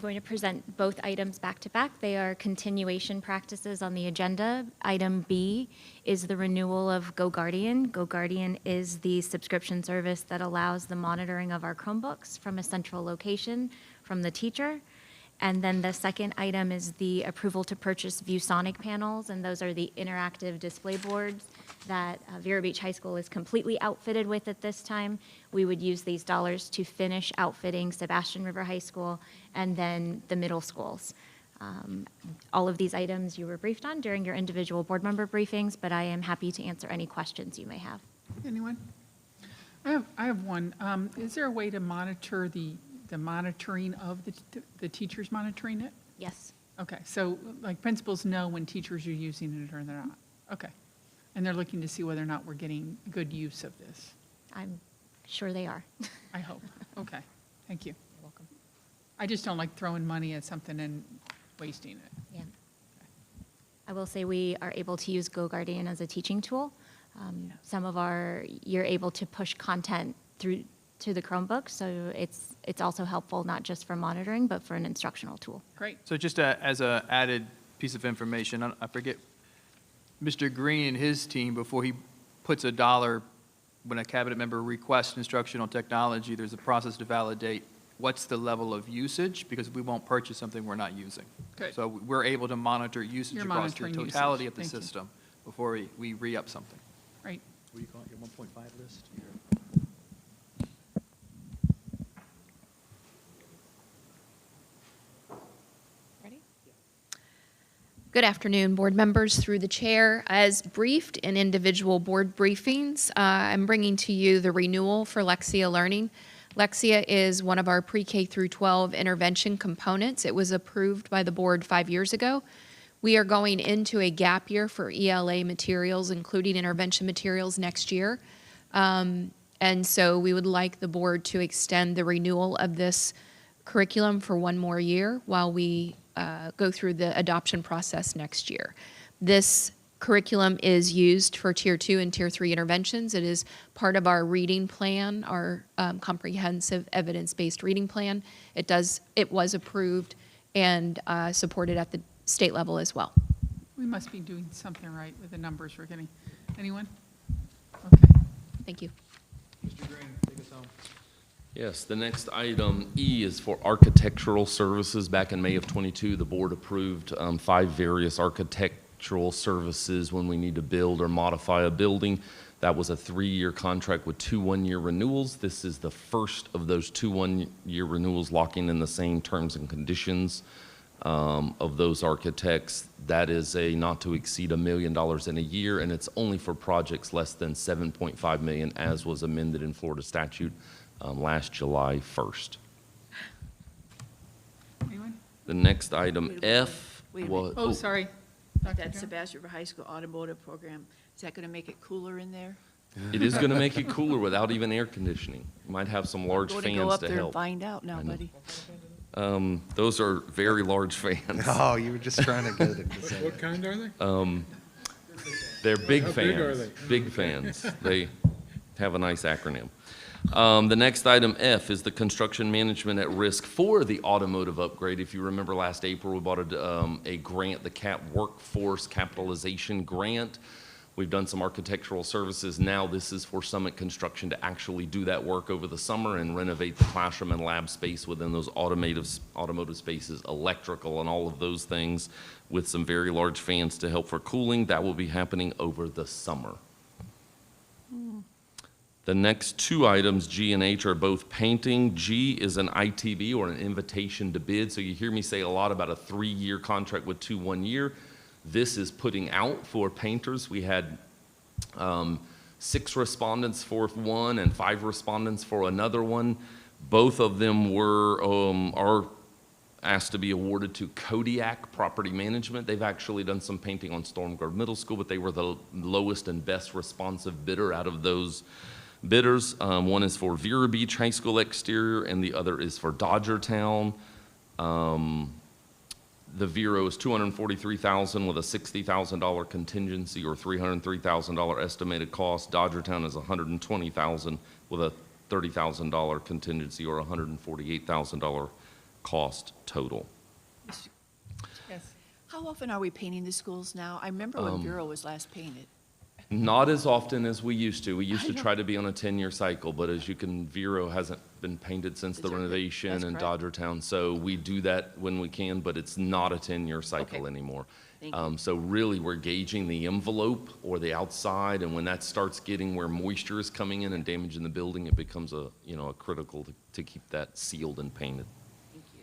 going to present both items back to back. They are continuation practices on the agenda. Item B is the renewal of GoGuardian. GoGuardian is the subscription service that allows the monitoring of our Chromebooks from a central location from the teacher. And then the second item is the approval to purchase ViewSonic panels, and those are the interactive display boards that Vero Beach High School is completely outfitted with at this time. We would use these dollars to finish outfitting Sebastian River High School and then the middle schools. All of these items you were briefed on during your individual board member briefings, but I am happy to answer any questions you may have. Anyone? I have one. Is there a way to monitor the monitoring of the teachers monitoring it? Yes. Okay, so like principals know when teachers are using it or they're not? Okay. And they're looking to see whether or not we're getting good use of this? I'm sure they are. I hope. Okay, thank you. You're welcome. I just don't like throwing money at something and wasting it. Yeah. I will say we are able to use GoGuardian as a teaching tool. You're able to push content through to the Chromebook, so it's also helpful not just for monitoring, but for an instructional tool. Great. So just as a added piece of information, I forget, Mr. Green and his team, before he puts $1, when a cabinet member requests instructional technology, there's a process to validate what's the level of usage, because we won't purchase something we're not using. Good. So we're able to monitor usage You're across the monitoring totality usage. of the Thank you. system before we re-up something. Right. What do you call it, your 1.5 list? Good afternoon, board members. Through the chair, as briefed in individual board briefings, I'm bringing to you the renewal for Lexia Learning. Lexia is one of our pre-K through 12 intervention components. It was approved by the board 5 years ago. We are going into a gap year for ELA materials, including intervention materials, next year. And so we would like the board to extend the renewal of this curriculum for one more year while we go through the adoption process next year. This curriculum is used for Tier 2 and Tier 3 interventions. It is part of our reading plan, our comprehensive evidence-based reading plan. It was approved and supported at the state level as well. We must be doing something right with the numbers we're getting. Anyone? Okay. Thank you. Mr. Green, take us home. Yes, the next item, E, is for architectural services. Back in May of '22, the board approved 5 various architectural services when we need to build or modify a building. That was a 3-year contract with 2 one-year renewals. This is the first of those 2 one-year renewals, locking in the same terms and conditions of those architects. That is a not to exceed $1 million in a year, and it's only for projects less than $7.5 million, as was amended in Florida statute last July 1st. Anyone? The next item, Wait a minute. F, Wait a was. Oh, sorry. Dr. That Jones? Sebastian River High School automotive program, is that going to make it cooler in there? It is going to make it cooler without even air conditioning. You might have some large Going to go fans up to there and help. find out now, I know. buddy. Those are very large fans. Oh, you were just trying to get it to say What that. kind are they? They're big How fans. big are they? Big fans. They have a nice acronym. The next item, F, is the construction management at risk for the automotive upgrade. If you remember last April, we bought a grant, the CAP Workforce Capitalization Grant. We've done some architectural services. Now this is for Summit Construction to actually do that work over the summer and renovate the classroom and lab space within those automotive spaces, electrical and all of those things, with some very large fans to help for cooling. That will be happening over the summer. The next 2 items, G and H, are both painting. G is an ITB, or an invitation to bid. So you hear me say a lot about a 3-year contract with 2 one-year. This is putting out for painters. We had 6 respondents for one and 5 respondents for another one. Both of them are asked to be awarded to Kodiak Property Management. They've actually done some painting on Storm Grove Middle School, but they were the lowest and best responsive bidder out of those bidders. One is for Vero Beach High School exterior, and the other is for Dodgertown. The Vero is $243,000 with a $60,000 contingency, or $303,000 estimated cost. Dodgertown is $120,000 with a $30,000 contingency, or $148,000 cost total. Yes. How often are we painting the schools now? I remember when Bureau was last painted. Not as often as we used to. We used to try to be on a 10-year cycle, but as you can, Vero hasn't been painted since the renovation That's in correct. Dodgertown. So we do that when we can, but it's not a 10-year cycle Okay. anymore. Thank you. So really, we're gauging the envelope or the outside, and when that starts getting where moisture is coming in and damaging the building, it becomes a critical to keep that sealed and painted. Thank you.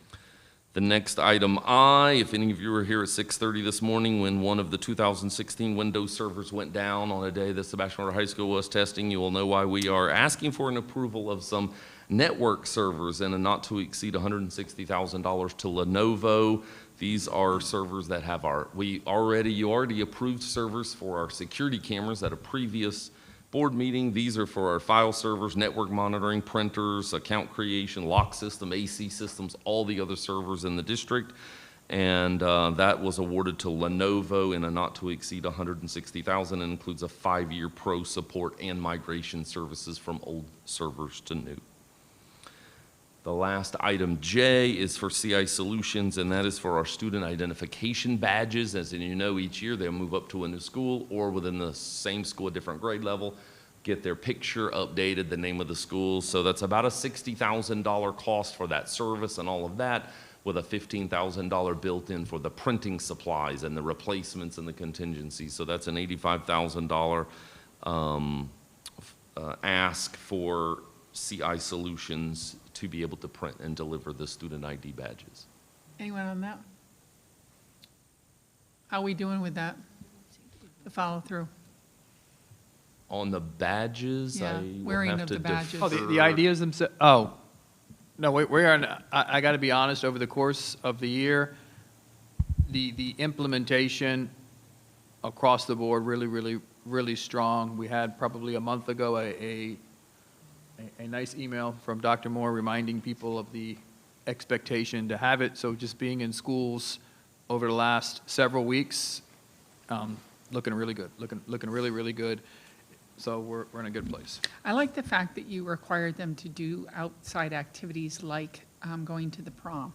The next item I, if any of you were here at 6:30 this morning when one of the 2016 Windows servers went down on a day that Sebastian Water High School was testing, you will know why we are asking for an approval of some network servers and a not to exceed $160,000 to Lenovo. These are servers that have you already approved servers for our security cameras at a previous board meeting. These are for our file servers, network monitoring, printers, account creation, lock system, AC systems, all the other servers in the district. And that was awarded to Lenovo in a not to exceed $160,000 and includes a 5-year pro support and migration services from old servers to new. The last item J is for CI Solutions, and that is for our student identification badges. As you know, each year they'll move up to a new school or within the same school, a different grade level, get their picture updated, the name of the school. So that's about a $60,000 cost for that service and all of that, with a $15,000 built in for the printing supplies and the replacements and the contingencies. So that's an $85,000 ask for CI Solutions to be able to print and deliver the student ID badges. Anyone on that? How are we doing with that? The follow-through? On the badges, Yeah, I will wearing have of to the badges. Oh, the defer. ideas themselves, oh, no, we are, I got to be honest, over the course of the year, the implementation across the board really strong. We had probably a month ago a nice email from Dr. Moore reminding people of the expectation to have it. So just being in schools over the last several weeks, looking really good, looking really good. So we're in a good place. I like the fact that you required them to do outside activities like going to the prom.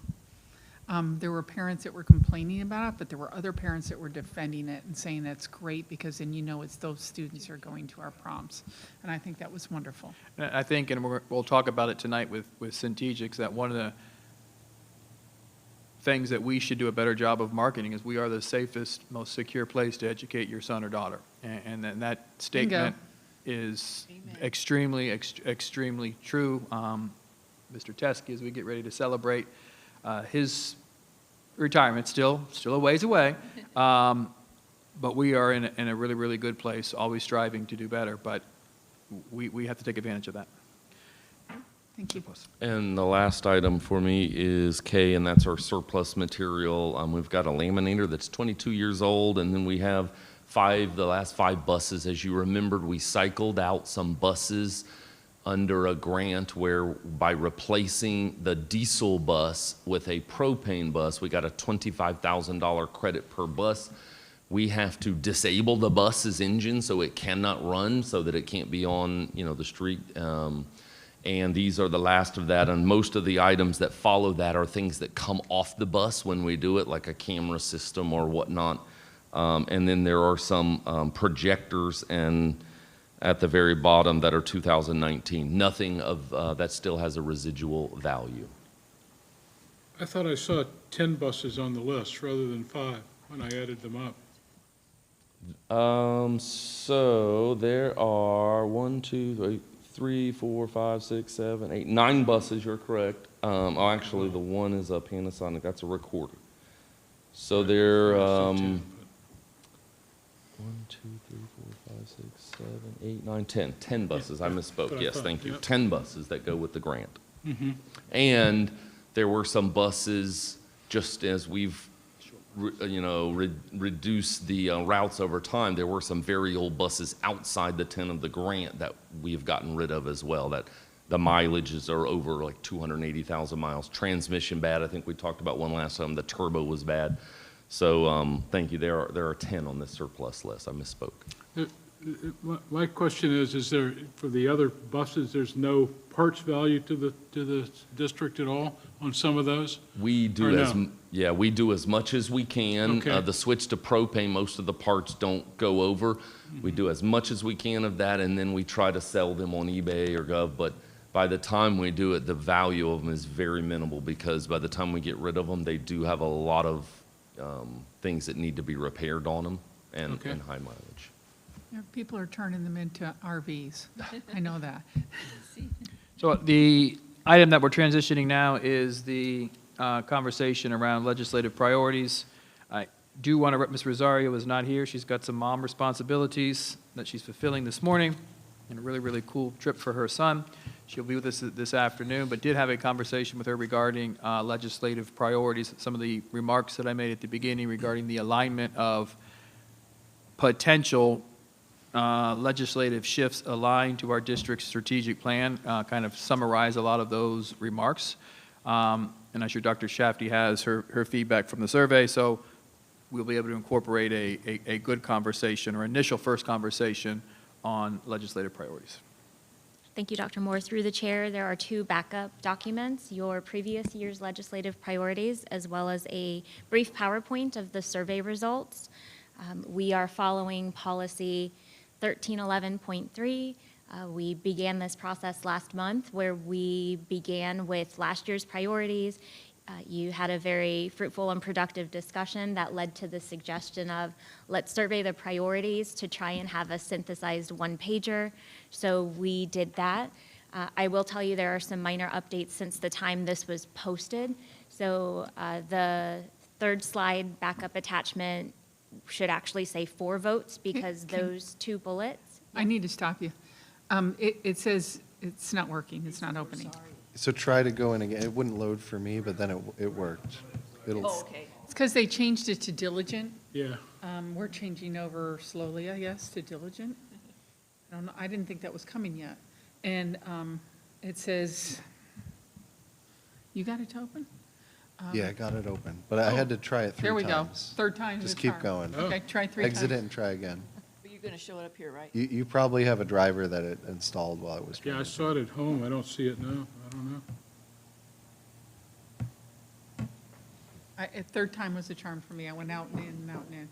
There were parents that were complaining about it, but there were other parents that were defending it and saying that's great because then it's those students who are going to our proms. And I think that was wonderful. And I think, and we'll talk about it tonight with Centegix, that one of the things that we should do a better job of marketing is we are the safest, most secure place to educate your son or daughter. And then that statement is extremely true. Mr. Teskey, as we get ready to celebrate his retirement, still a ways away, but we are in a really good place, always striving to do better, but we have to take advantage of that. Thank you. And the last item for me is K, and that's our surplus material. We've got a laminator that's 22 years old, and then we have the last 5 buses. As you remembered, we cycled out some buses under a grant where by replacing the diesel bus with a propane bus, we got a $25,000 credit per bus. We have to disable the bus's engine so it cannot run, so that it can't be on the street. And these are the last of that. And most of the items that follow that are things that come off the bus when we do it, like a camera system or whatnot. And then there are some projectors and at the very bottom that are 2019. Nothing of that still has a residual value. I thought I saw 10 buses on the list rather than 5 when I added them up. So there are 3, 4, 5, 6, 7, 8, 9 buses. You're correct. Actually, the one is a Panasonic. That's a recorder. So there. 1, 2, 3, 4, 5, 6, 7, 8, 9, 10. 10 buses. I misspoke. Yes, thank you. 10 buses that go with the grant. And there were some buses, just as we've reduced the routes over time, there were some very old buses outside the 10 of the grant that we have gotten rid of as well, that the mileages are over like 280,000 miles. Transmission bad. I think we talked about one last time. The turbo was bad. So thank you. There are 10 on this surplus list. I misspoke. My question is there, for the other buses, there's no parts value to the district at all on some of those? We Or do no? yeah, we do as much as we can. Okay. The switch to propane, most of the parts don't go over. We do as much as we can of that, and then we try to sell them on eBay or Gov. But by the time we do it, the value of them is very minimal, because by the time we get rid of them, they do have a lot of things that need to be repaired on them, and Okay. high mileage. Yeah, people are turning them into RVs. I know that. So the item that we're transitioning now is the conversation around legislative priorities. I do want to, Ms. Rosario is not here. She's got some mom responsibilities that she's fulfilling this morning, and a really, really cool trip for her son. She'll be with us this afternoon, but did have a conversation with her regarding legislative priorities. Some of the remarks that I made at the beginning regarding the alignment of potential legislative shifts aligned to our district's strategic plan, kind of summarize a lot of those remarks. And I'm sure Dr. Shafty has her feedback from the survey, so we'll be able to incorporate a good conversation, or initial first conversation on legislative priorities. Thank you, Dr. Moore. Through the chair, there are 2 backup documents, your previous year's legislative priorities, as well as a brief PowerPoint of the survey results. We are following policy 1311.3. We began this process last month, where we began with last year's priorities. You had a very fruitful and productive discussion that led to the suggestion of, let's survey the priorities to try and have a synthesized one-pager. So we did that. I will tell you there are some minor updates since the time this was posted. So the 3rd slide backup attachment should actually say 4 votes, because those 2 bullets. I need to stop you. It says it's not working, it's not opening. So try to go in again. It wouldn't load for me, but then it worked. It'll. okay. It's because they changed it to diligent. Yeah. We're changing over slowly, I guess, to diligent. I don't know, I didn't think that was coming yet. And it says, you got it to open? Yeah, I got it open, but I had to try it 3 There we go. times. 3rd time. Just the keep charm. going. Okay, try 3 times. Exit it and try again. But you're going to show it up here, right? You probably have a driver that it installed while it was. Yeah, I saw it at home. I don't see it now. I don't know. 3rd time was a charm for me. I went out and in, and out and in.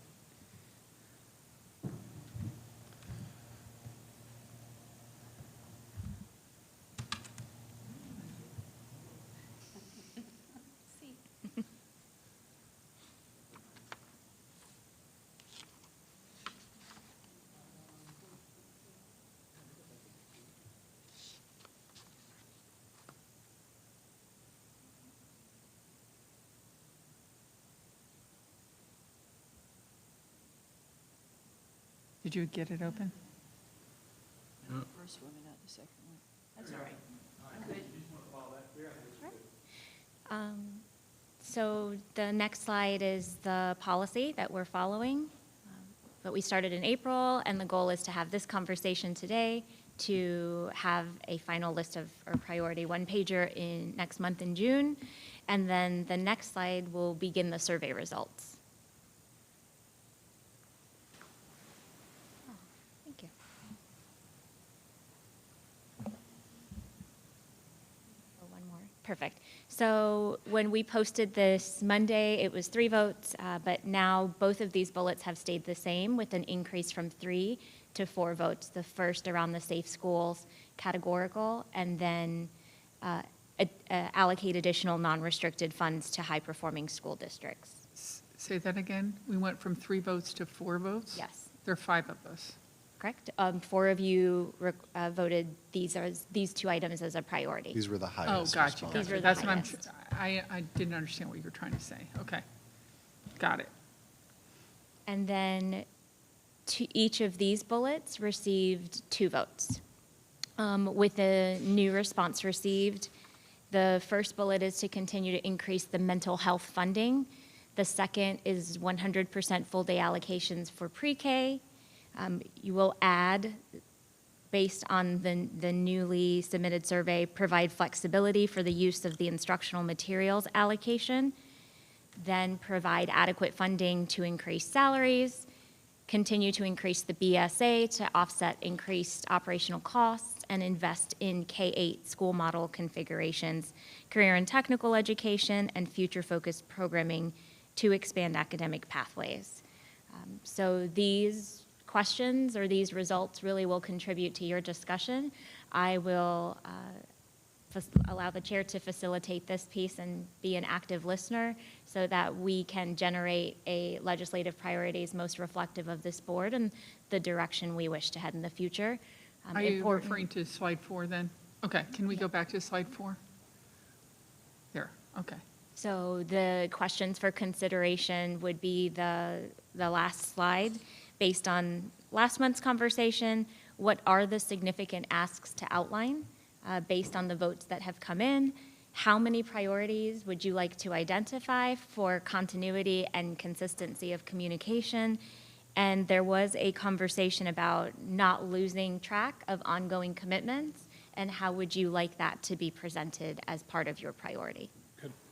Did you get it open? First one, and not the second one. That's all right. So the next slide is the policy that we're following. But we started in April, and the goal is to have this conversation today, to have a final list of our priority one-pager in next month in June. And then the next slide will begin the survey results. Oh, thank you. Oh, one more. Perfect. So when we posted this Monday, it was 3 votes, but now both of these bullets have stayed the same, with an increase from 3 to 4 votes. The first around the safe schools categorical, and then allocate additional non-restricted funds to high-performing school districts. Say that again? We went from 3 votes to 4 votes? Yes. There are 5 of us. Correct? 4 of you voted these 2 items as a priority. These were the Oh, highest. gotcha, These gotcha. were the That's what highest. I didn't understand what you were trying to say. Okay. Got it. And then each of these bullets received 2 votes. With a new response received, the first bullet is to continue to increase the mental health funding. The second is 100% full-day allocations for pre-K. You will add, based on the newly submitted survey, provide flexibility for the use of the instructional materials allocation, then provide adequate funding to increase salaries, continue to increase the BSA to offset increased operational costs, and invest in K-8 school model configurations, career and technical education, and future-focused programming to expand academic pathways. So these questions or these results really will contribute to your discussion. I will allow the chair to facilitate this piece and be an active listener so that we can generate a legislative priorities most reflective of this board and the direction we wish to head in the future. Are you referring to slide 4 then? Okay, can we go back to slide 4? There, okay. So the questions for consideration would be the last slide. Based on last month's conversation, what are the significant asks to outline based on the votes that have come in? How many priorities would you like to identify for continuity and consistency of communication? And there was a conversation about not losing track of ongoing commitments, and how would you like that to be presented as part of your priority?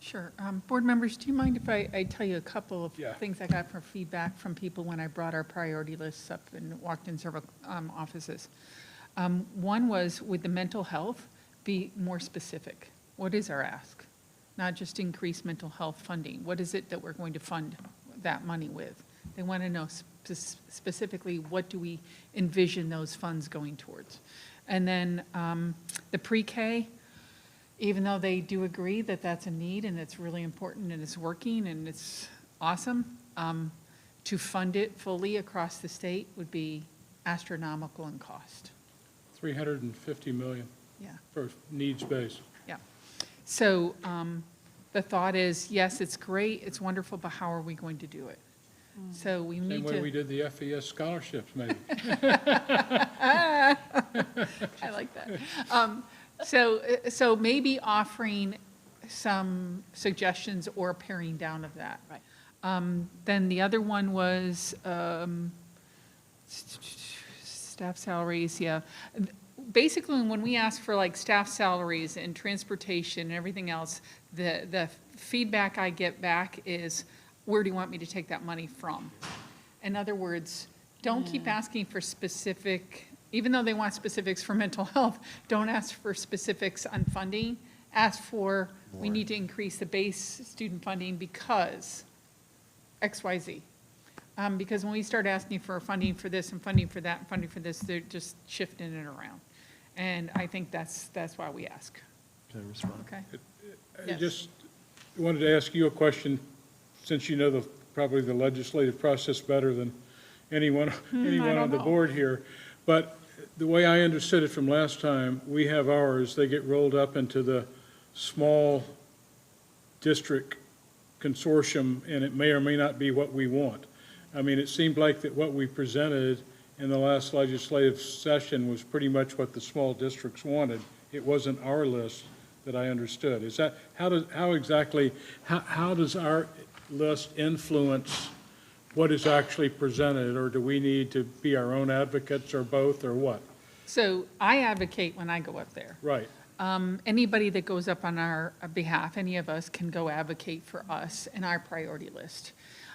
Sure. Board members, do you mind if I tell you a couple of Yeah. things I got for feedback from people when I brought our priority lists up and walked in several offices? One was, with the mental health, be more specific. What is our ask? Not just increase mental health funding. What is it that we're going to fund that money with? They want to know specifically, what do we envision those funds going towards? And then the pre-K, even though they do agree that that's a need and it's really important and it's working and it's awesome, to fund it fully across the state would be astronomical in cost. 350 million Yeah, for needs-based. yeah. So the thought is, yes, it's great, it's wonderful, but how are we going to do it? So we Same need way we to, did the FES scholarships, maybe. I like that. So maybe offering some suggestions or paring down of that. Right. Then the other one was staff salaries, yeah. Basically, when we ask for like staff salaries and transportation and everything else, the feedback I get back is, where do you want me to take that money from? In other words, don't keep asking for specific, even though they want specifics for mental health, don't ask for specifics on funding. Ask for, we need to increase the base student funding because X, Y, Z. Because when we start asking for funding for this and funding for that and funding for this, they're just shifting it around. And I think that's why we ask. Can I respond? Okay? I Yes. just wanted to ask you a question, since you know probably the legislative process better than anyone on the know. board here. But the way I understood it from last time, we have ours, they get rolled up into the small district consortium, and it may or may not be what we want. I mean, it seemed like that what we presented in the last legislative session was pretty much what the small districts wanted. It wasn't our list that I understood. Is that, how does our list influence what is actually presented, or do we need to be our own advocates, or both, or what? So I advocate when I go up there. Right. Anybody that goes up on our behalf, any of us can go advocate for us in our priority list.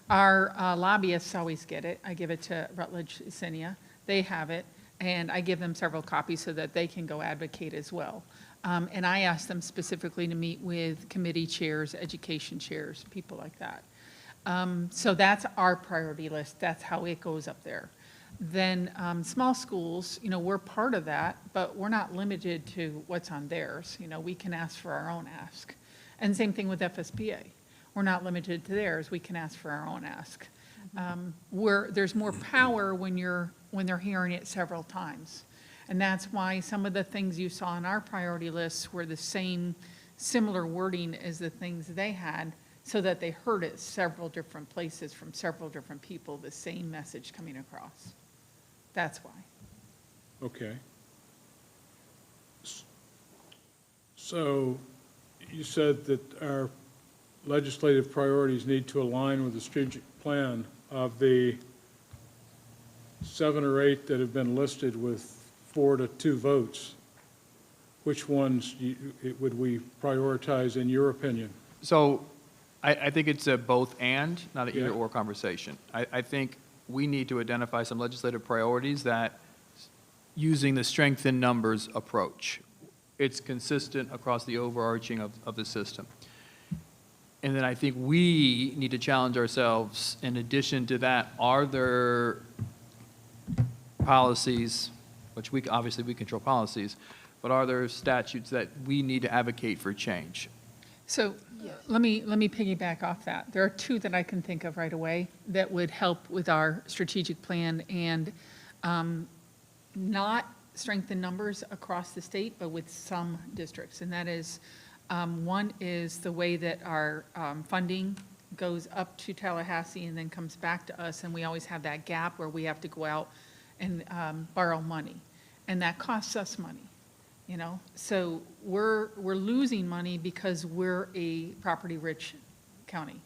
Our lobbyists always get it. I give it to Rutledge Senior. They have it, and I give them several copies so that they can go advocate as well. And I ask them specifically to meet with committee chairs, education chairs, people like that. So that's our priority list. That's how it goes up there. Then small schools, you know, we're part of that, but we're not limited to what's on theirs. You know, we can ask for our own ask. And same thing with FSBA. We're not limited to theirs. We can ask for our own ask. There's more power when they're hearing it several times. And that's why some of the things you saw on our priority lists were the same, similar wording as the things they had, so that they heard it several different places from several different people, the same message coming across. That's why. Okay. So you said that our legislative priorities need to align with the strategic plan. Of the 7 or 8 that have been listed with 4 to 2 votes, which ones would we prioritize in your opinion? So I think it's a both and, not an Yeah. either or conversation. I think we need to identify some legislative priorities that, using the strength in numbers approach, it's consistent across the overarching of the system. And then I think we need to challenge ourselves, in addition to that, are there policies, which obviously we control policies, but are there statutes that we need to advocate for change? So let me piggyback off that. There are two that I can think of right away that would help with our strategic plan and not strengthen numbers across the state, but with some districts. And that is, one is the way that our funding goes up to Tallahassee and then comes back to us, and we always have that gap where we have to go out and borrow money. And that costs us money. You know, so we're losing money because we're a property-rich county.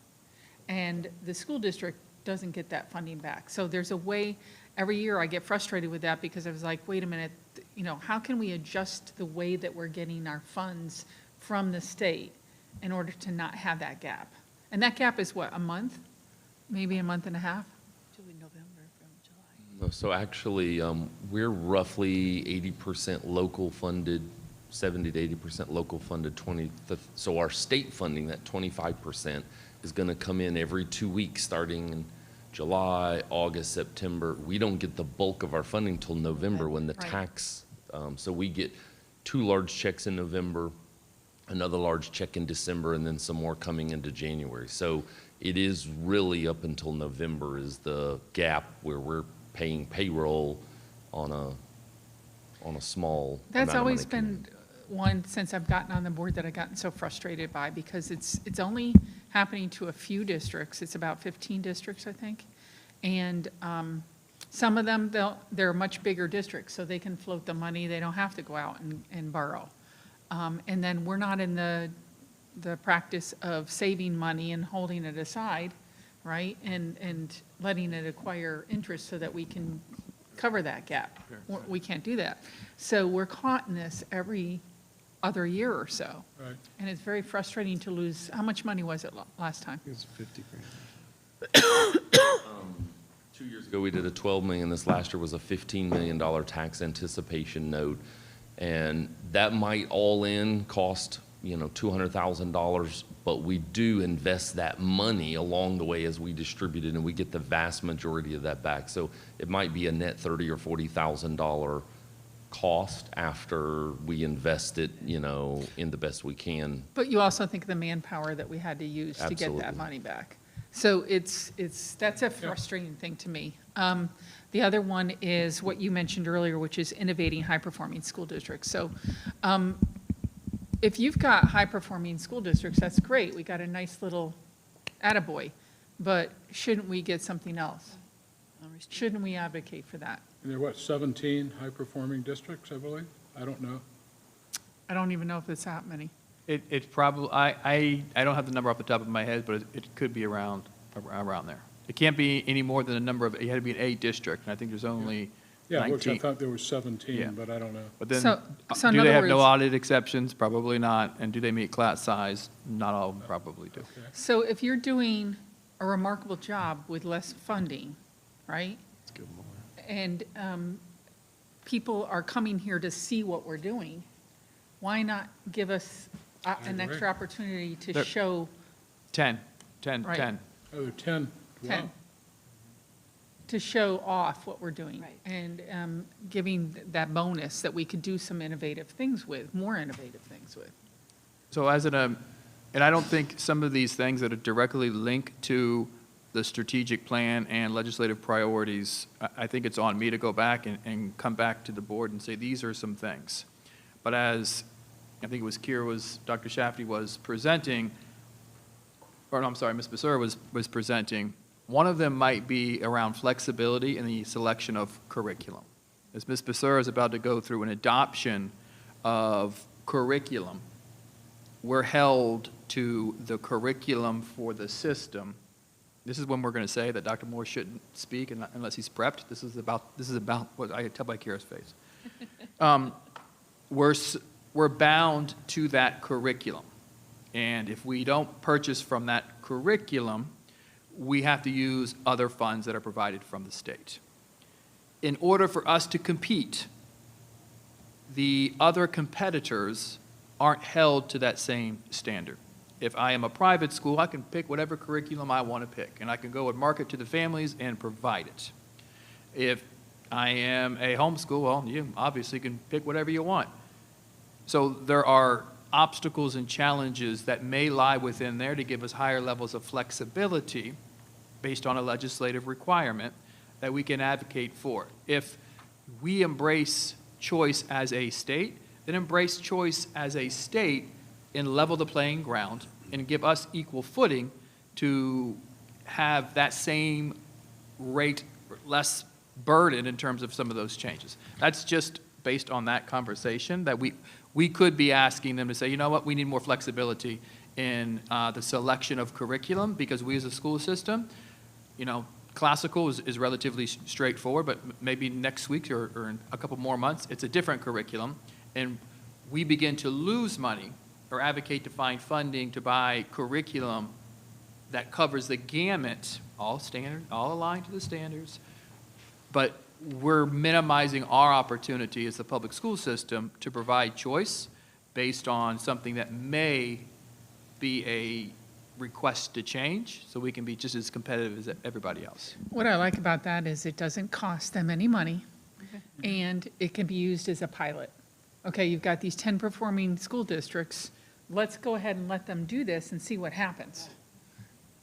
And the school district doesn't get that funding back. So there's a way, every year I get frustrated with that because I was like, wait a minute, you know, how can we adjust the way that we're getting our funds from the state in order to not have that gap? And that gap is what, a month? Maybe a month and a half? Till November from July. No, so actually, we're roughly 80% local funded, 70 to 80% local funded, so our state funding, that 25%, is going to come in every 2 weeks, starting in July, August, September. We don't get the bulk of our funding till November when the Right. tax, so we get 2 large checks in November, another large check in December, and then some more coming into January. So it is really up until November is the gap where we're paying payroll on a small That's amount of always money coming been one, since I've gotten on the board, that I've gotten so frustrated by, because it's only happening to a few districts. It's about 15 districts, I think. And some of them, they're much bigger districts, so they can float the money. They don't have to go out and borrow. And then we're not in the practice of saving money and holding it aside, right? And letting it acquire interest so that we can cover that gap. We can't do that. So we're caught in this every other year or so. Right. And it's very frustrating to lose, how much money was it last time? It was 50 grand. 2 years ago, we did a $12 million. This last year was a $15 million tax anticipation note. And that might all in cost, $200,000, but we do invest that money along the way as we distribute it, and we get the vast majority of that back. So it might be a net $30,000 or $40,000 cost after we invest it, in the best we can. But you also think of the manpower that we had to use to get that Absolutely. money back. So that's a frustrating thing to me. The other one is what you mentioned earlier, which is innovating high-performing school districts. So if you've got high-performing school districts, that's great. We got a nice little attaboy. But shouldn't we get something else? Shouldn't we advocate for that? And there are, 17 high-performing districts, I believe? I don't know. I don't even know if it's that many. It's probably, I don't have the number off the top of my head, but it could be around there. It can't be any more than a number of, it had to be an A district, and I think there's only Yeah, which I 19. thought there was 17, Yeah. but I don't know. But then, So in do they other have no words- audit exceptions? Probably not. And do they meet class size? Not all of them probably do. So if you're doing a remarkable job with less funding, right? Let's give them more. And people are coming here to see what we're doing, why not give us an agree. extra opportunity to There- show 10. Right. Oh, there are 10. Wow. 10? To show off what we're doing. Right. And giving that bonus that we could do some innovative things with, more innovative things with. So and I don't think some of these things that are directly linked to the strategic plan and legislative priorities, I think it's on me to go back and come back to the board and say, these are some things. But as, I think it was Dr. Shafty was presenting, or no, I'm sorry, Ms. Becerra was presenting, one of them might be around flexibility in the selection of curriculum. As Ms. Becerra is about to go through an adoption of curriculum, we're held to the curriculum for the system. This is when we're going to say that Dr. Moore shouldn't speak unless he's prepped. This is about what I tell by Kira's face. We're bound to that curriculum. And if we don't purchase from that curriculum, we have to use other funds that are provided from the state. In order for us to compete, the other competitors aren't held to that same standard. If I am a private school, I can pick whatever curriculum I want to pick, and I can go and market to the families and provide it. If I am a homeschool, well, you obviously can pick whatever you want. So there are obstacles and challenges that may lie within there to give us higher levels of flexibility based on a legislative requirement that we can advocate for. If we embrace choice as a state, then embrace choice as a state and level the playing ground and give us equal footing to have that same rate, less burden in terms of some of those changes. That's just based on that conversation that we could be asking them to say, you know what, we need more flexibility in the selection of curriculum because we as a school system, you know, classical is relatively straightforward, but maybe next week or in a couple more months, it's a different curriculum. And we begin to lose money or advocate to find funding to buy curriculum that covers the gamut, all standard, all aligned to the standards, but we're minimizing our opportunity as the public school system to provide choice based on something that may be a request to change, so we can be just as competitive as everybody else. What I like about that is it doesn't cost them any money, and it can be used as a pilot. Okay, you've got these 10 performing school districts. Let's go ahead and let them do this and see what happens.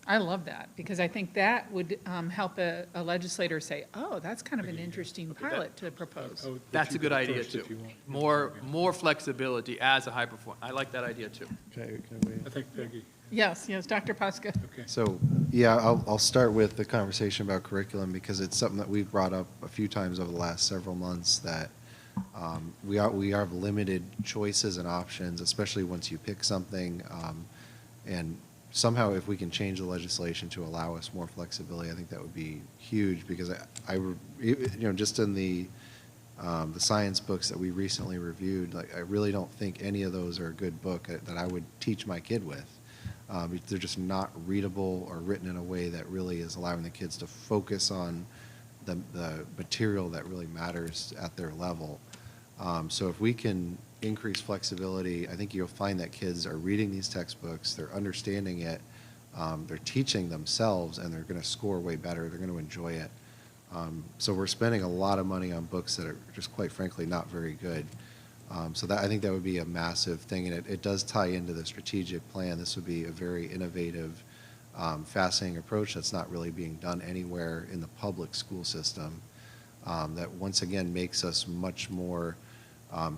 I love that, because I think that would help a legislator say, oh, that's kind of an interesting pilot to propose. That's a good idea, too. More flexibility as a high performer. I like that idea, too. Okay, I think Peggy. Yes, Dr. Pasca. Okay. So, yeah, I'll start with the conversation about curriculum because it's something that we've brought up a few times over the last several months that we have limited choices and options, especially once you pick something. And somehow if we can change the legislation to allow us more flexibility, I think that would be huge because just in the science books that we recently reviewed, like I really don't think any of those are a good book that I would teach my kid with. They're just not readable or written in a way that really is allowing the kids to focus on the material that really matters at their level. So if we can increase flexibility, I think you'll find that kids are reading these textbooks, they're understanding it, they're teaching themselves, and they're going to score way better. They're going to enjoy it. So we're spending a lot of money on books that are just quite frankly not very good. So that, I think that would be a massive thing, and it does tie into the strategic plan. This would be a very innovative, fascinating approach that's not really being done anywhere in the public school system, that once again makes us much more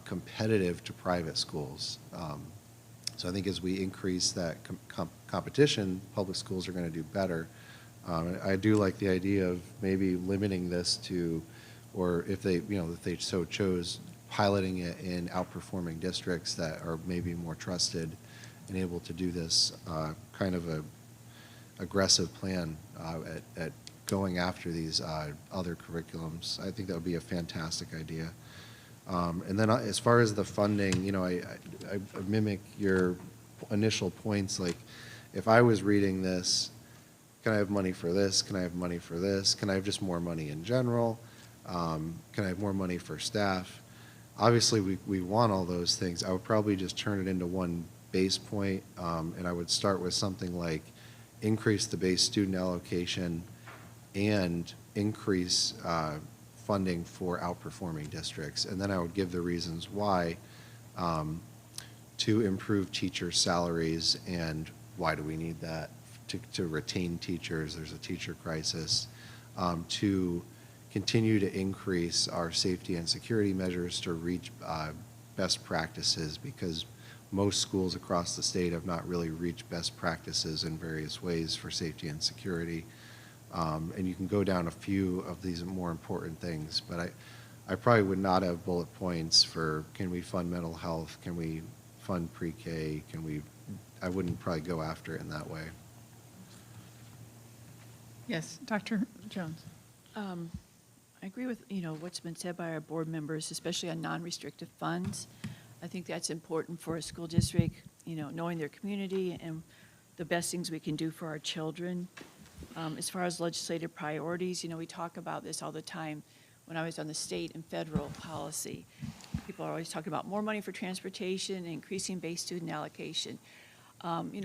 competitive to private schools. So I think as we increase that competition, public schools are going to do better. I do like the idea of maybe limiting this to, or if they so chose, piloting it in outperforming districts that are maybe more trusted and able to do this kind of a aggressive plan at going after these other curriculums. I think that would be a fantastic idea. And then as far as the funding, I mimic your initial points. Like, if I was reading this, can I have money for this? Can I have money for this? Can I have just more money in general? Can I have more money for staff? Obviously, we want all those things. I would probably just turn it into one base point, and I would start with something like increase the base student allocation and increase funding for outperforming districts. And then I would give the reasons why to improve teacher salaries and why do we need that to retain teachers. There's a teacher crisis. To continue to increase our safety and security measures to reach best practices, because most schools across the state have not really reached best practices in various ways for safety and security. And you can go down a few of these more important things, but I probably would not have bullet points for, can we fund mental health? Can we fund pre-K? I wouldn't probably go after it in that way. Yes, Dr. Jones. I agree with, what's been said by our board members, especially on non-restrictive funds. I think that's important for a school district, knowing their community and the best things we can do for our children. As far as legislative priorities, we talk about this all the time. When I was on the state and federal policy, people are always talking about more money for transportation and increasing base student allocation.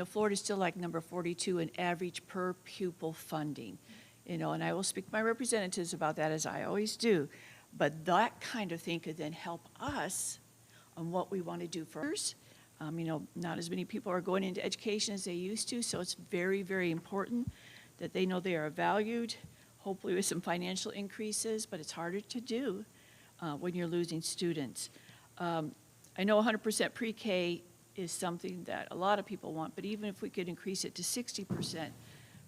Florida's still like number 42 in average per pupil funding, and I will speak to my representatives about that, as I always do. But that kind of thing could then help us on what we want to do first. Not as many people are going into education as they used to, so it's very, very important that they know they are valued, hopefully with some financial increases, but it's harder to do when you're losing students. I know 100% pre-K is something that a lot of people want, but even if we could increase it to 60%,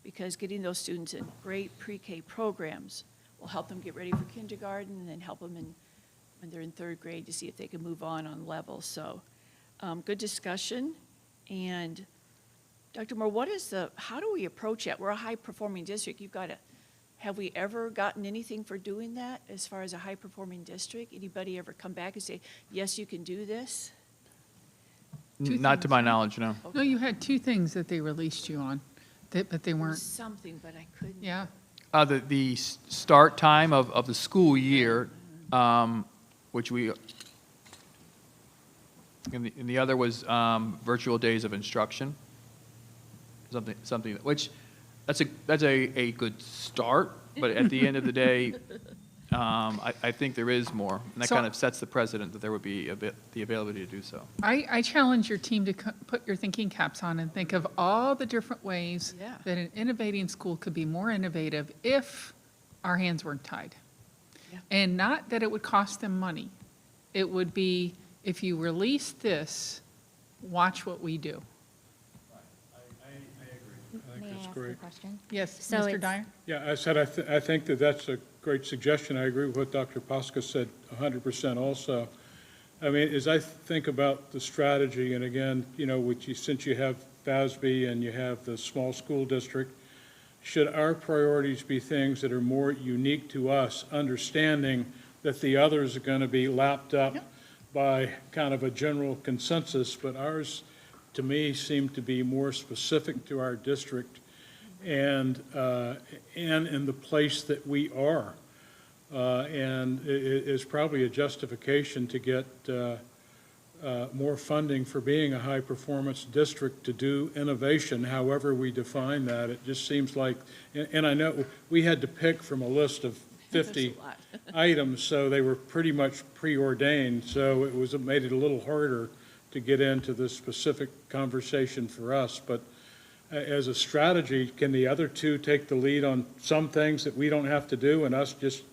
because getting those students in great pre-K programs will help them get ready for kindergarten and then help them when they're in third grade to see if they can move on levels. So good discussion. And Dr. Moore, how do we approach that? We're a high-performing district. Have we ever gotten anything for doing that as far as a high-performing district? Anybody ever come back and say, yes, you can do this? Not to my knowledge, no. No, you had two things that they released you on, but they There was weren't, something, but I couldn't. yeah. The start time of the school year, which and the other was virtual days of instruction. Something which that's a good start, but at the end of the day, I think there is more, and that So- kind of sets the precedent that there would be the availability to do so. I challenge your team to put your thinking caps on and think of all the different ways Yeah. that an innovating school could be more innovative if our hands weren't tied. Yeah. And not that it would cost them money. It would be, if you release this, watch what we do. I think May I that's ask a great. question? Yes, So Mr. it's- Dyer? Yeah, I said, I think that's a great suggestion. I agree with what Dr. Posca said 100% also. I mean, as I think about the strategy, and again, since you have FASB and you have the small school district, should our priorities be things that are more unique to us, understanding that the others are going to be lapped up by kind of a general consensus, but ours, to me, seem to be more specific to our district and in the place that we are. And it is probably a justification to get more funding for being a high-performance district to do innovation, however we define that. It just seems like, and I know we had to pick from a list of 50 There's a lot. items, so they were pretty much preordained, so it made it a little harder to get into the specific conversation for us. But as a strategy, can the other two take the lead on some things that we don't have to do and us just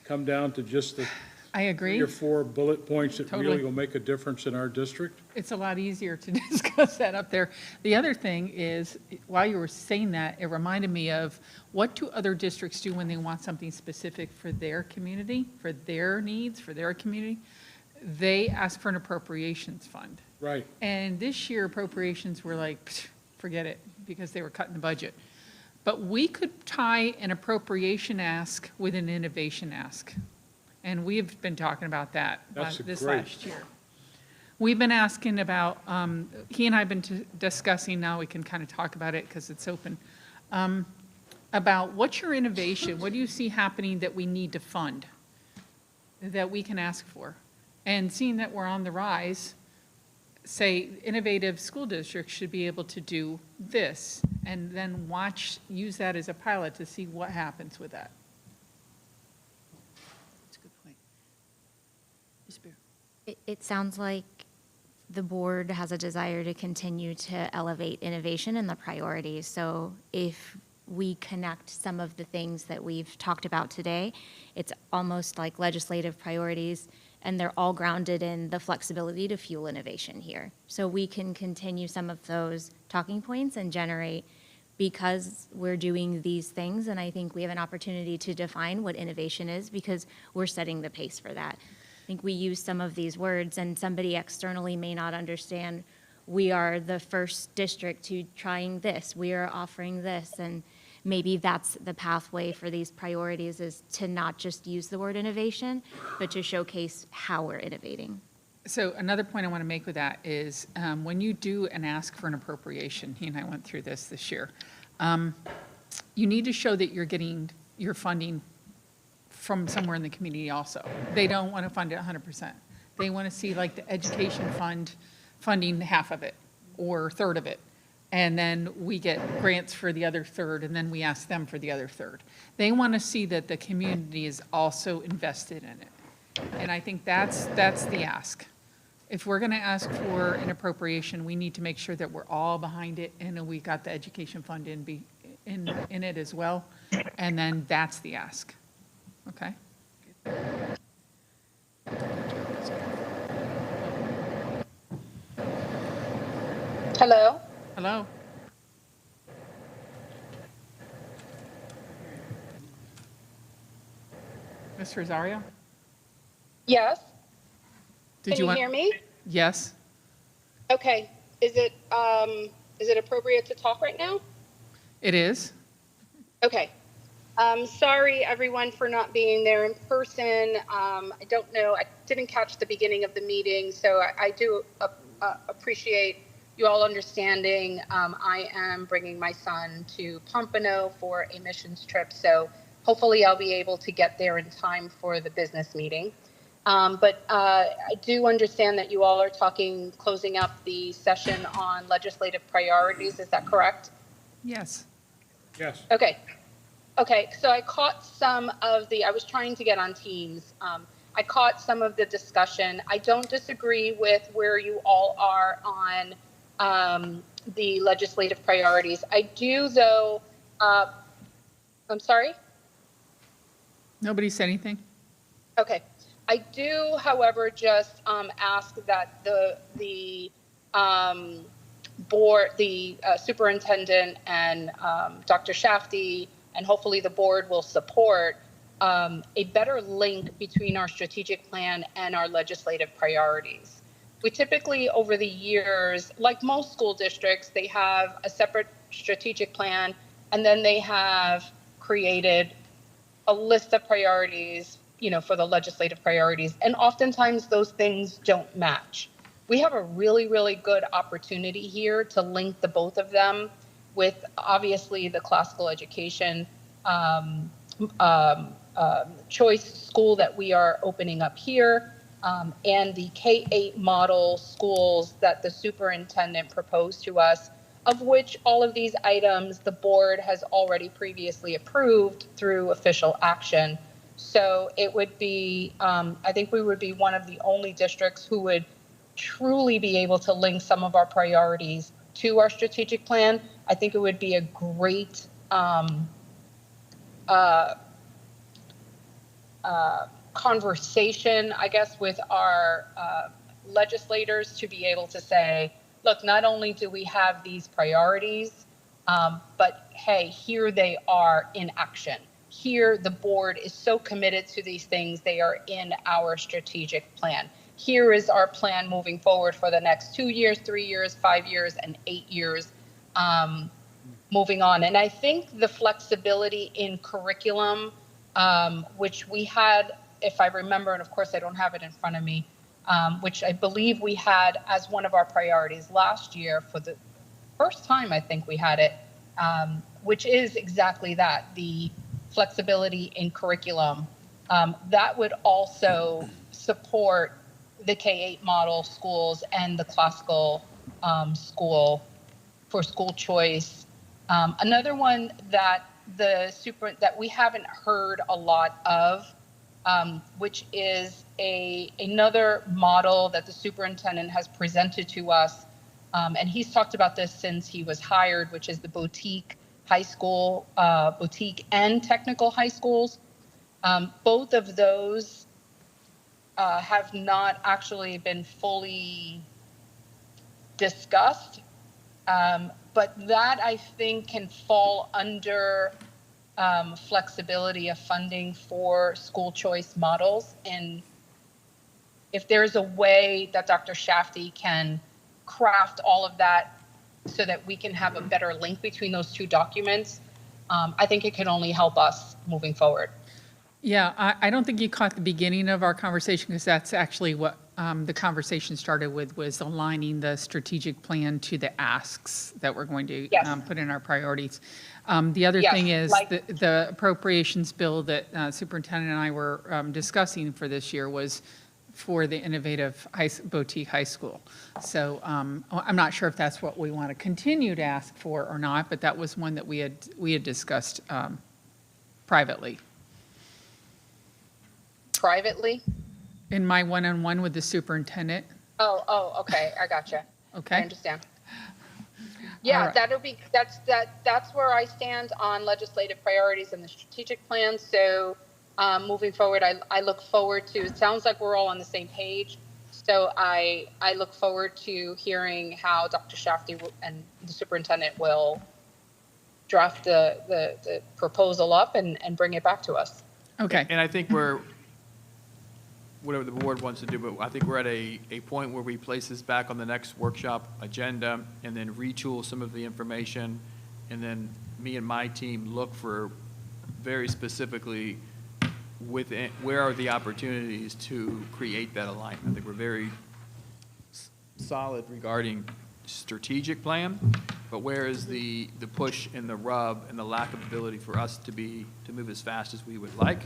come down to just the I agree. 3 or 4 bullet points that really Totally. will make a difference in our district? It's a lot easier to discuss that up there. The other thing is, while you were saying that, it reminded me of, what do other districts do when they want something specific for their community, for their needs, for their community? They ask for an appropriations fund. Right. And this year appropriations were like, "Psh, forget it," because they were cutting the budget. But we could tie an appropriation ask with an innovation ask. And we've been talking about that That's this great. last year. We've been asking about, he and I have been discussing, now we can kind of talk about it because it's open, about what's your innovation? What do you see happening that we need to fund, that we can ask for? And seeing that we're on the rise, say innovative school districts should be able to do this, and then use that as a pilot to see what happens with that. That's a good point. Ms. Beer. It sounds like the board has a desire to continue to elevate innovation and the priorities. So if we connect some of the things that we've talked about today, it's almost like legislative priorities, and they're all grounded in the flexibility to fuel innovation here. So we can continue some of those talking points and generate, because we're doing these things, and I think we have an opportunity to define what innovation is, because we're setting the pace for that. I think we use some of these words, and somebody externally may not understand, we are the first district to trying this, we are offering this, and maybe that's the pathway for these priorities, is to not just use the word innovation, but to showcase how we're innovating. So another point I want to make with that is, when you do an ask for an appropriation, he and I went through this year, you need to show that you're getting your funding from somewhere in the community also. They don't want to fund it 100%. They want to see like the education fund funding half of it or a third of it. And then we get grants for the other third, and then we ask them for the other third. They want to see that the community is also invested in it. And I think that's the ask. If we're going to ask for an appropriation, we need to make sure that we're all behind it and we got the education fund in it as well. And then that's the ask. Okay? Hello? Hello? Ms. Rosario? Yes? Did Can you want? hear me? Yes, Okay. Is it appropriate to talk right now? it is. Okay. Sorry, everyone, for not being there in person. I don't know, I didn't catch the beginning of the meeting, so I do appreciate you all understanding. I am bringing my son to Pompano for a missions trip, so hopefully I'll be able to get there in time for the business meeting. But I do understand that you all are closing up the session on legislative priorities. Is that correct? Yes. Yes. Okay. Okay, so I caught I was trying to get on Teams. I caught some of the discussion. I don't disagree with where you all are on the legislative priorities. I do, though, I'm sorry? Nobody said anything? Okay. I do, however, just ask that the board, the superintendent and Dr. Shafty, and hopefully the board will support a better link between our strategic plan and our legislative priorities. We typically, over the years, like most school districts, they have a separate strategic plan, and then they have created a list of priorities, for the legislative priorities. And oftentimes those things don't match. We have a really, really good opportunity here to link the both of them with obviously the classical education choice school that we are opening up here, and the K-8 model schools that the superintendent proposed to us, of which all of these items the board has already previously approved through official action. So it would be, I think we would be one of the only districts who would truly be able to link some of our priorities to our strategic plan. I think it would be a great conversation, I guess, with our legislators to be able to say, look, not only do we have these priorities, but hey, here they are in action. Here, the board is so committed to these things, they are in our strategic plan. Here is our plan moving forward for the next 2 years, 3 years, 5 years, and 8 years moving on. And I think the flexibility in curriculum, which we had, if I remember, and of course I don't have it in front of me, which I believe we had as one of our priorities last year for the first time, I think we had it, which is exactly that, the flexibility in curriculum. That would also support the K-8 model schools and the classical school for school choice. Another one that that we haven't heard a lot of, which is another model that the superintendent has presented to us, and he's talked about this since he was hired, which is the boutique high school, boutique and technical high schools. Both of those have not actually been fully discussed, but that I think can fall under flexibility of funding for school choice models. And if there's a way that Dr. Shafty can craft all of that so that we can have a better link between those two documents, I think it can only help us moving forward. Yeah, I don't think you caught the beginning of our conversation because that's actually what the conversation started with was aligning the strategic plan to the asks that we're going to Yes. put in our priorities. The other Yes, thing is like- the appropriations bill that Superintendent and I were discussing for this year was for the innovative boutique high school. So I'm not sure if that's what we want to continue to ask for or not, but that was one that we had discussed privately. Privately? In my one-on-one with the superintendent, Oh, okay, I gotcha. I okay? understand. All Yeah, right. that's where I stand on legislative priorities and the strategic plan. So moving forward, I look forward to, it sounds like we're all on the same page. So I look forward to hearing how Dr. Shafty and the superintendent will draft the proposal up and bring it back to us. Okay, And I think whatever the board wants to do, but I think we're at a point where we place this back on the next workshop agenda and then retool some of the information. And then me and my team look for very specifically where are the opportunities to create that alignment. I think we're very solid regarding strategic plan, but where is the push and the rub and the lack of ability for us to move as fast as we would like?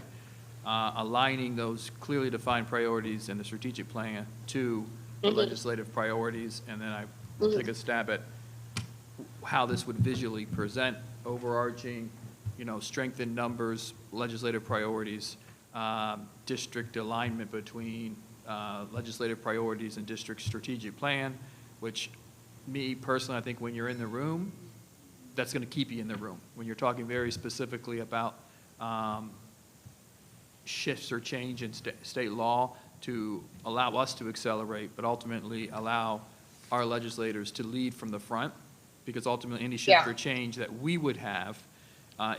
Aligning those clearly defined priorities in the strategic plan to the legislative priorities, and then I will take a stab at how this would visually present overarching, strength in numbers, legislative priorities, district alignment between legislative priorities and district strategic plan, which me personally, I think when you're in the room, that's going to keep you in the room. When you're talking very specifically about shifts or change in state law to allow us to accelerate, but ultimately allow our legislators to lead from the front, because ultimately any shift or change that we would have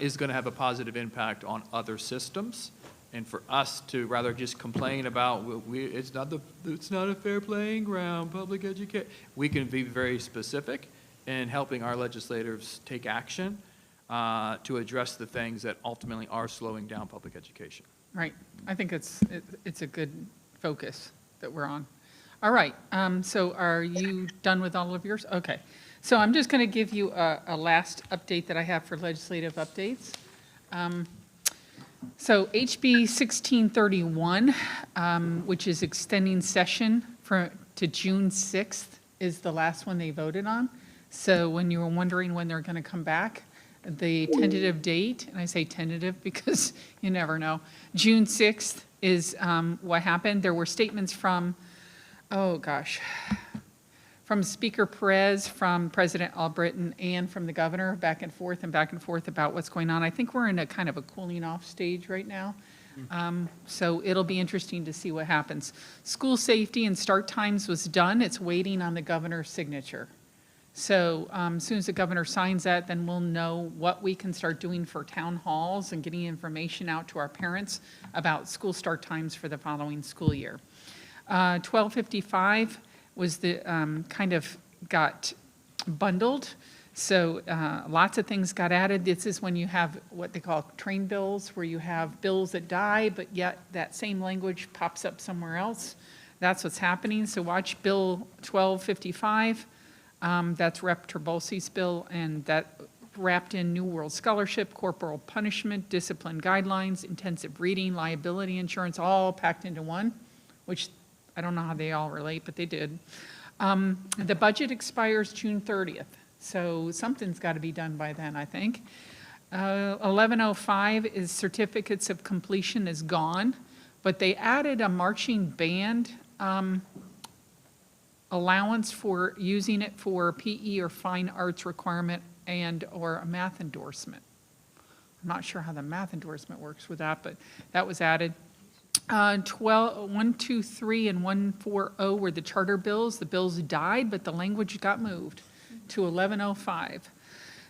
is going to have a positive impact on other systems. And for us to rather just complain about, it's not a fair playing ground, public education, we can be very specific in helping our legislators take action to address the things that ultimately are slowing down public education. right. I think it's a good focus that we're on. All right, so are you done with all of yours? Okay. So I'm just going to give you a last update that I have for legislative updates. So HB 1631, which is extending session to June 6th, is the last one they voted on. So when you were wondering when they're going to come back, the tentative date, and I say tentative because you never know, June 6th is what happened. There were statements from, from Speaker Perez, from President Albritton, and from the governor back and forth about what's going on. I think we're in a kind of a cooling off stage right now. So it'll be interesting to see what happens. School safety and start times was done. It's waiting on the governor's signature. So as soon as the governor signs that, then we'll know what we can start doing for town halls and getting information out to our parents about school start times for the following school year. 1255 was the kind of got bundled. So lots of things got added. This is when you have what they call train bills, where you have bills that die, but yet that same language pops up somewhere else. That's what's happening. So watch Bill 1255. That's Rep. Terbolsi's bill, and that wrapped in New World Scholarship, corporal punishment, discipline guidelines, intensive reading, liability insurance, all packed into one, which I don't know how they all relate, but they did. The budget expires June 30th, so something's got to be done by then, I think. 1105 is certificates of completion is gone, but they added a marching band allowance for using it for PE or fine arts requirement and/or a math endorsement. I'm not sure how the math endorsement works with that, but that was added. 123 and 140 were the charter bills. The bills died, but the language got moved to 1105.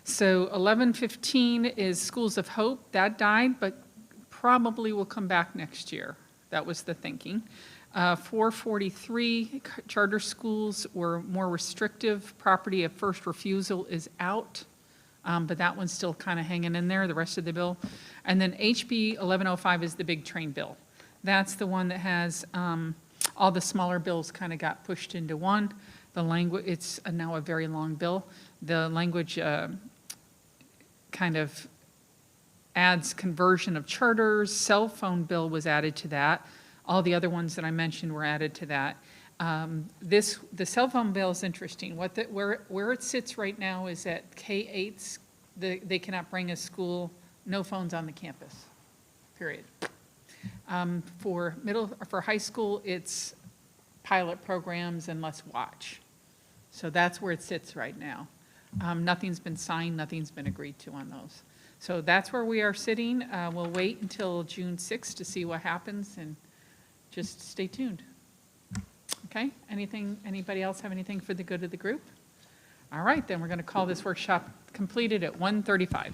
So 1115 is Schools of Hope. That died, but probably will come back next year. That was the thinking. 443, charter schools were more restrictive. Property of first refusal is out, but that one's still kind of hanging in there, the rest of the bill. And then HB 1105 is the big train bill. That's the one that has all the smaller bills kind of got pushed into one. The language, it's now a very long bill. The language kind of adds conversion of charters. Cell phone bill was added to that. All the other ones that I mentioned were added to that. The cell phone bill is interesting. Where it sits right now is at K-8s, they cannot bring a school, no phones on the campus, period. For high school, it's pilot programs and let's watch. So that's where it sits right now. Nothing's been signed, nothing's been agreed to on those. So that's where we are sitting. We'll wait until June 6th to see what happens, and just stay tuned. Okay, anybody else have anything for the good of the group? All right, then we're going to call this workshop completed at 1:35.